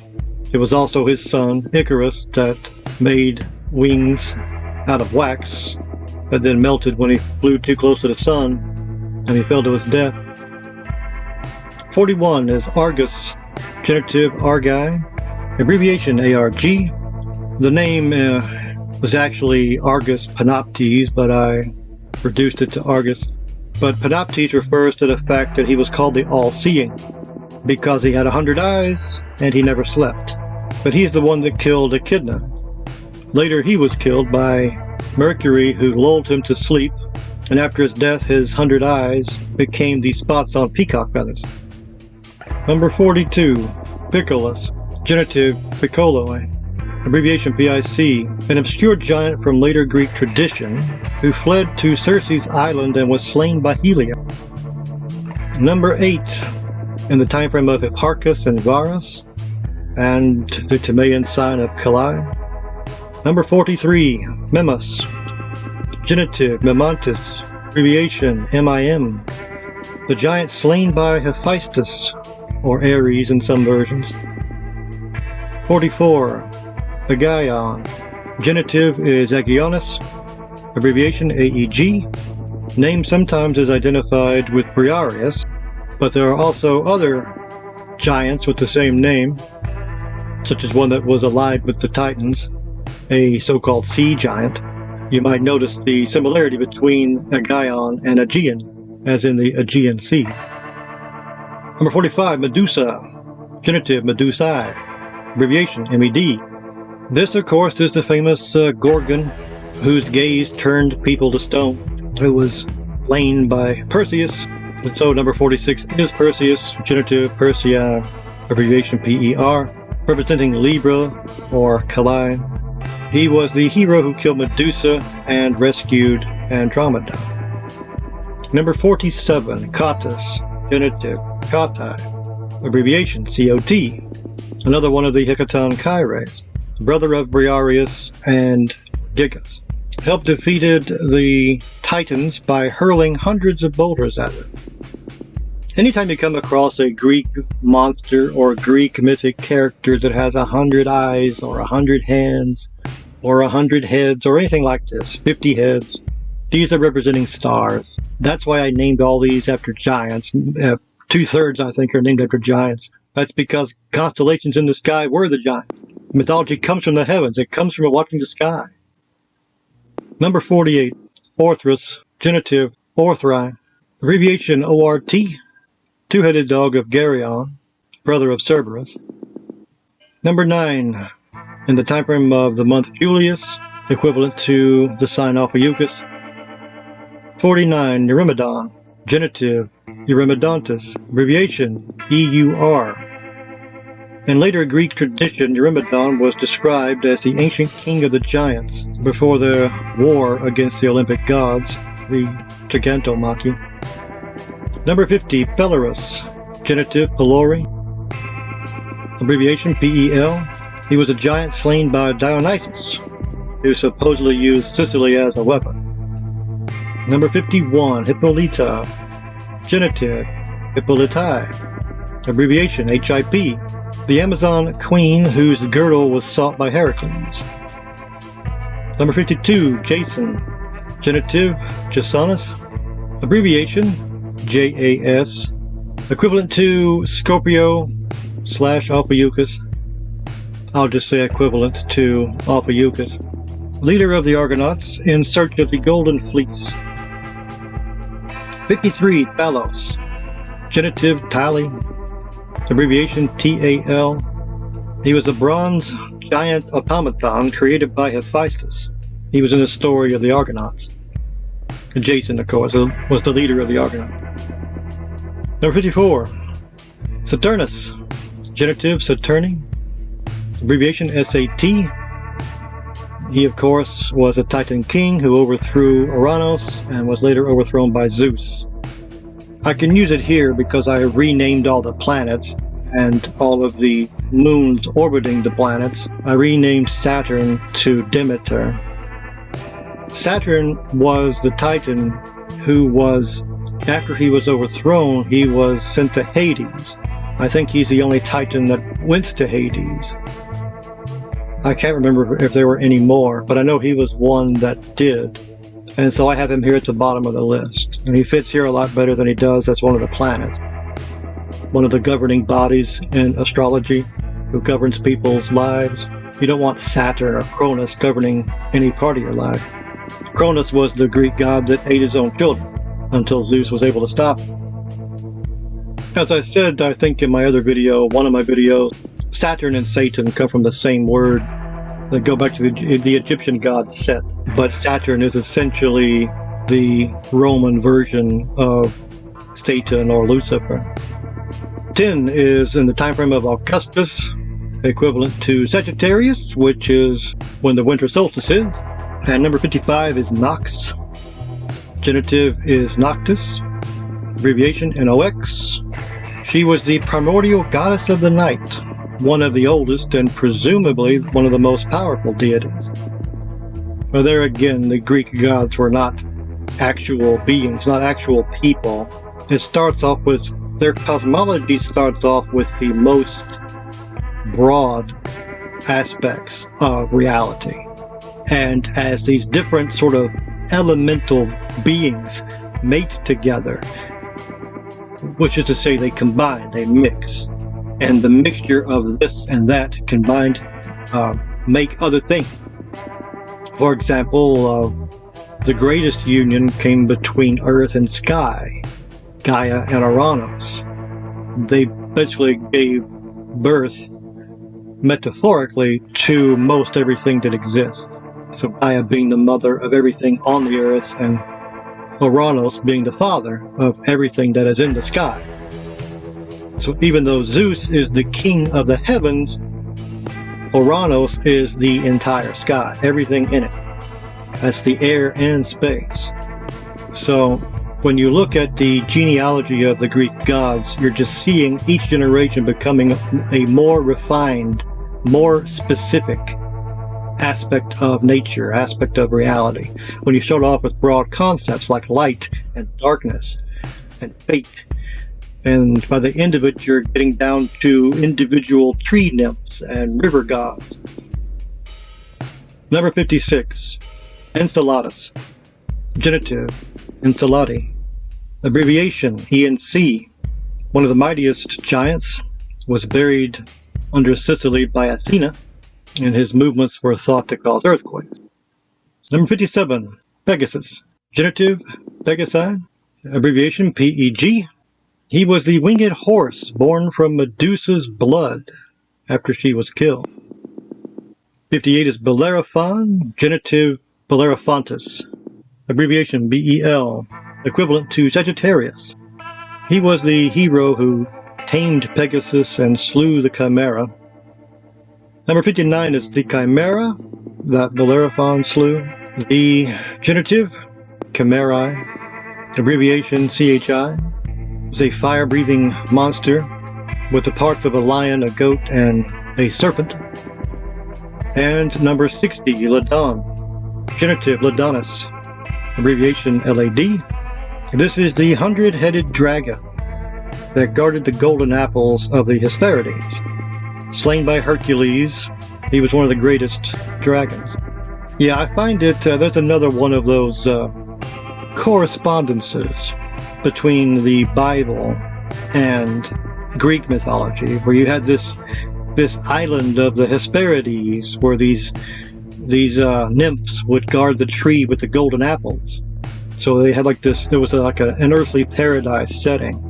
It was also his son Icarus that made wings out of wax that then melted when he flew too close to the sun and he fell to his death. 41 is Argus, genitive Argi, abbreviation ARG. The name was actually Argus Panoptes, but I reduced it to Argus. But Panoptes refers to the fact that he was called the All-Seeing because he had 100 eyes and he never slept. But he's the one that killed Echidna. Later he was killed by Mercury, who lulled him to sleep, and after his death his 100 eyes became the spots on peacock feathers. Number 42, Piccolus, genitive Piccoloi, abbreviation PIC, an obscure giant from later Greek tradition who fled to Circe's island and was slain by Helium. Number 8, in the time frame of Hipparchus and Varus, and the Timaean sign of Calais. Number 43, Mimas, genitive Mimantis, abbreviation MIM, the giant slain by Hephaestus, or Ares in some versions. 44, Aegion, genitive is Aegionus, abbreviation AEG. Name sometimes is identified with Briareus, but there are also other giants with the same name, such as one that was allied with the Titans, a so-called sea giant. You might notice the similarity between Aegion and Aegean, as in the Aegean Sea. Number 45, Medusa, Genitive, Medusae. Abbreviation, MED. This, of course, is the famous Gorgon, whose gaze turned people to stone, who was slain by Perseus. And so number 46 is Perseus, genitive, Persei, abbreviation PER, representing Libra or Kali. He was the hero who killed Medusa and rescued Andromeda. Number 47, Cottus, genitive, Cotai, abbreviation COT, another one of the Hecaton Kyraes, brother of Briareus and Gygas. Helped defeated the Titans by hurling hundreds of boulders at them. Anytime you come across a Greek monster or Greek mythic character that has 100 eyes or 100 hands or 100 heads or anything like this, 50 heads, these are representing stars. That's why I named all these after giants. 2/3, I think, are named after giants. That's because constellations in the sky were the giants. Mythology comes from the heavens. It comes from watching the sky. Number 48, Orthrus, genitive, Orthri, abbreviation ORT, two-headed dog of Geryon, brother of Cerberus. Number 9, in the time frame of the month Julius, equivalent to the sign Ophiuchus. 49, Eurymedon, genitive, Eurymedontus, abbreviation EUR. In later Greek tradition, Eurymedon was described as the ancient king of the giants before the war against the Olympic gods, the Gigantomachy. Number 50, Pelorus, genitive, Pelori, abbreviation PEL. He was a giant slain by Dionysus, who supposedly used Sicily as a weapon. Number 51, Hippolyta, genitive, Hippolytae, abbreviation HIP, the Amazon queen whose girdle was sought by Heracles. Number 52, Jason, genitive, Jasonus, abbreviation JAS, equivalent to Scorpio / Ophiuchus. I'll just say equivalent to Ophiuchus. Leader of the Argonauts in search of the Golden Fleece. 53, Talos, genitive, Tali, abbreviation TAL. He was a bronze giant automaton created by Hephaestus. He was in the story of the Argonauts. Jason, of course, was the leader of the Argonauts. Number 54, Saturnus, genitive, Saturni, abbreviation SAT. He, of course, was a Titan king who overthrew Uranus and was later overthrown by Zeus. I can use it here because I renamed all the planets and all of the moons orbiting the planets. I renamed Saturn to Demeter. Saturn was the Titan who was, after he was overthrown, he was sent to Hades. I think he's the only Titan that went to Hades. I can't remember if there were any more, but I know he was one that did. And so I have him here at the bottom of the list. And he fits here a lot better than he does as one of the planets. One of the governing bodies in astrology who governs people's lives. You don't want Saturn or Cronus governing any part of your life. Cronus was the Greek god that ate his own children until Zeus was able to stop him. As I said, I think in my other video, one of my videos, Saturn and Satan come from the same word. They go back to the Egyptian god Set. But Saturn is essentially the Roman version of Satan or Lucifer. 10 is in the time frame of Augustus, equivalent to Sagittarius, which is when the winter solstice is. And number 55 is Nox. Genitive is Noctis, abbreviation NOX. She was the primordial goddess of the night, one of the oldest and presumably one of the most powerful deities. Well, there again, the Greek gods were not actual beings, not actual people. It starts off with, their cosmology starts off with the most broad aspects of reality. And as these different sort of elemental beings mate together, which is to say they combine, they mix, and the mixture of this and that combined make other things. For example, the greatest union came between Earth and Sky, Gaia and Uranus. They basically gave birth metaphorically to most everything that exists. So Gaia being the mother of everything on the earth, and Uranus being the father of everything that is in the sky. So even though Zeus is the king of the heavens, Uranus is the entire sky, everything in it. That's the air and space. So when you look at the genealogy of the Greek gods, you're just seeing each generation becoming a more refined, more specific aspect of nature, aspect of reality. When you start off with broad concepts like light and darkness and fate, and by the end of it you're getting down to individual tree nymphs and river gods. Number 56, Enceladus. Genitive, Enceladi. Abbreviation, ENC. One of the mightiest giants, was buried under Sicily by Athena, and his movements were thought to cause earthquakes. Number 57, Pegasus. Genitive, Pegasi. Abbreviation, PEG. He was the winged horse born from Medusa's blood after she was killed. 58 is Bellerophon. Genitive, Bellerophontus. Abbreviation, BEL. Equivalent to Sagittarius. He was the hero who tamed Pegasus and slew the Chimera. Number 59 is the Chimera that Bellerophon slew. The genitive, Chimerae, abbreviation CHI, is a fire-breathing monster with the parts of a lion, a goat, and a serpent. And number 60, Ladon, genitive, Ladonus, abbreviation LAD. This is the 100-headed dragon that guarded the golden apples of the Hesperides. Slain by Hercules, he was one of the greatest dragons. Yeah, I find it, there's another one of those correspondences between the Bible and Greek mythology, where you had this island of the Hesperides, where these nymphs would guard the tree with the golden apples. So they had like this, there was like an earthly paradise setting.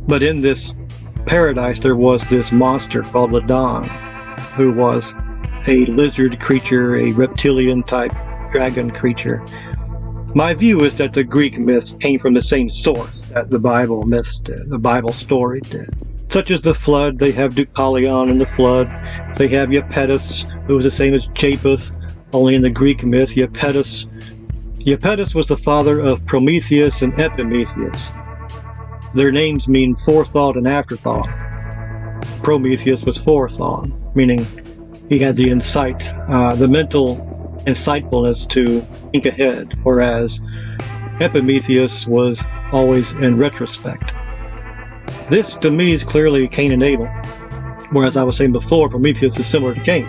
But in this paradise there was this monster called Ladon, who was a lizard creature, a reptilian type dragon creature. My view is that the Greek myths came from the same source that the Bible myths did, the Bible story did. Such as the flood, they have Deucalion in the flood. They have Iapetus, who was the same as Japheth, only in the Greek myth, Iapetus was the father of Prometheus and Epimetheus. Their names mean forethought and afterthought. Prometheus was forethought, meaning he had the insight, the mental insightfulness to think ahead, whereas Epimetheus was always in retrospect. This, to me, is clearly Cain and Abel, whereas I was saying before, Prometheus is similar to Cain.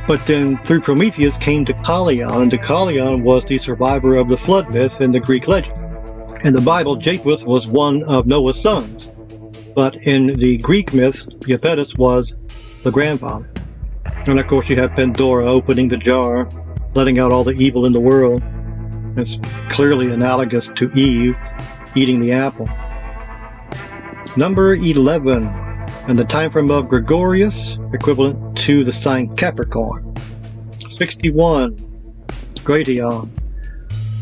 But then through Prometheus came Deucalion, and Deucalion was the survivor of the flood myth in the Greek legend. In the Bible, Japheth was one of Noah's sons, but in the Greek myth, Iapetus was the grandfather. And of course you have Pandora opening the jar, letting out all the evil in the world. It's clearly analogous to Eve eating the apple. Number 11, and the time frame of Gregorius, equivalent to the sign Capricorn. 61, Gratian.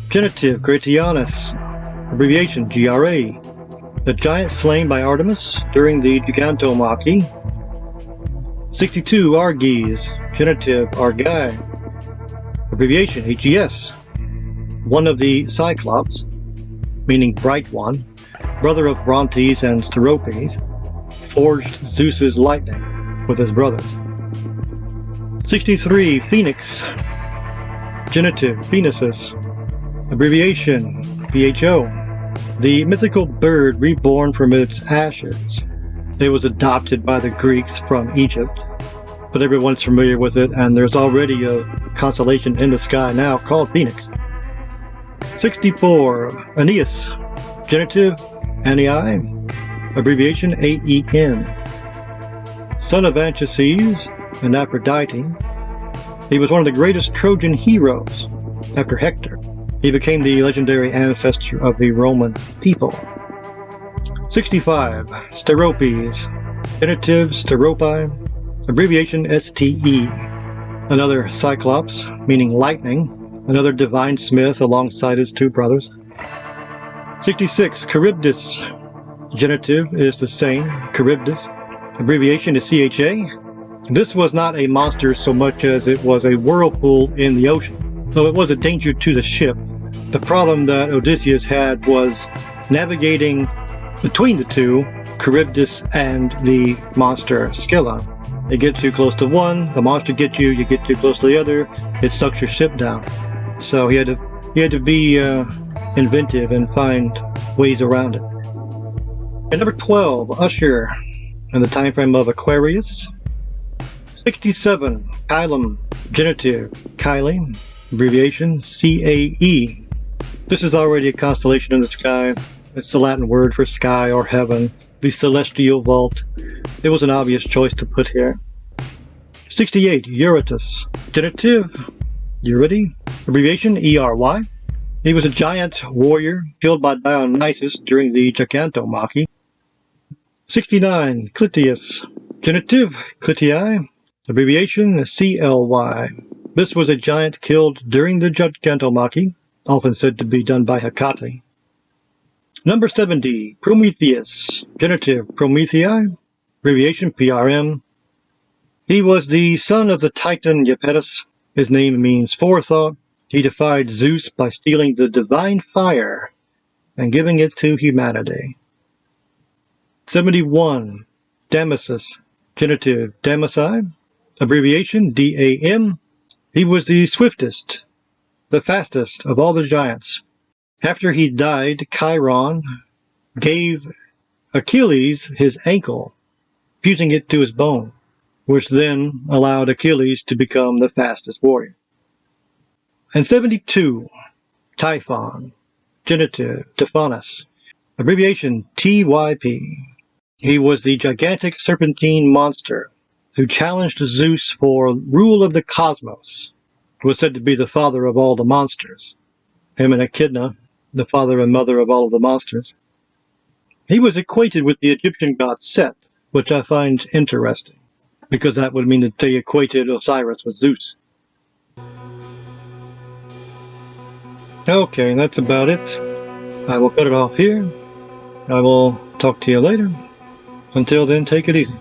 Genitive, Gratianus, abbreviation GRA. The giant slain by Artemis during the Gigantomachy. 62, Arges, genitive, Argai, abbreviation HES. One of the Cyclops, meaning bright one, brother of Brontes and Steropes, forged Zeus's lightning with his brothers. 63, Phoenix, genitive, Phoenicis, abbreviation PHO. The mythical bird reborn from its ashes. It was adopted by the Greeks from Egypt, but everyone's familiar with it, and there's already a constellation in the sky now called Phoenix. 64, Aeneas, genitive, Anii, abbreviation AEN. Son of Anchises and Aphrodite, he was one of the greatest Trojan heroes after Hector. He became the legendary ancestor of the Roman people. 65, Steropes, Genitive steropi, abbreviation STE. Another Cyclops, meaning lightning, another divine smith alongside his two brothers. 66. Charybdis, genitive is the same, Charybdis, abbreviation is CHA. This was not a monster so much as it was a whirlpool in the ocean, though it was a danger to the ship. The problem that Odysseus had was navigating between the two, Charybdis and the monster Scylla. You get too close to one, the monster gets you, you get too close to the other, it sucks your ship down. So he had to be inventive and find ways around it. And number 12, Usher, in the time frame of Aquarius. 67, Chilum, genitive, Kylie, abbreviation CAE. This is already a constellation in the sky. It's the Latin word for sky or heaven, the celestial vault. It was an obvious choice to put here. 68, Eurytus, genitive, Eurydy, abbreviation ERY. He was a giant warrior killed by Dionysus during the Gigantomachy. 69, Clytius, genitive, Clytii, abbreviation CLY. This was a giant killed during the Gigantomachy, often said to be done by Hecate. Number 70, Prometheus, genitive, Promethei, abbreviation PRM. He was the son of the Titan Iapetus. His name means forethought. He defied Zeus by stealing the divine fire and giving it to humanity. 71, Damasus, genitive, Damasi, abbreviation DAM. He was the swiftest, the fastest of all the giants. After he died, Chiron gave Achilles his ankle, fusing it to his bone, which then allowed Achilles to become the fastest warrior. And 72, Typhon, genitive, Typhonus, abbreviation TYP. He was the gigantic serpentine monster who challenged Zeus for rule of the cosmos. He was said to be the father of all the monsters. Him and Echidna, the father and mother of all of the monsters. He was equated with the Egyptian god Set, which I find interesting, because that would mean that they equated Osiris with Zeus. Okay, that's about it. I will cut it off here. I will talk to you later. Until then, take it easy.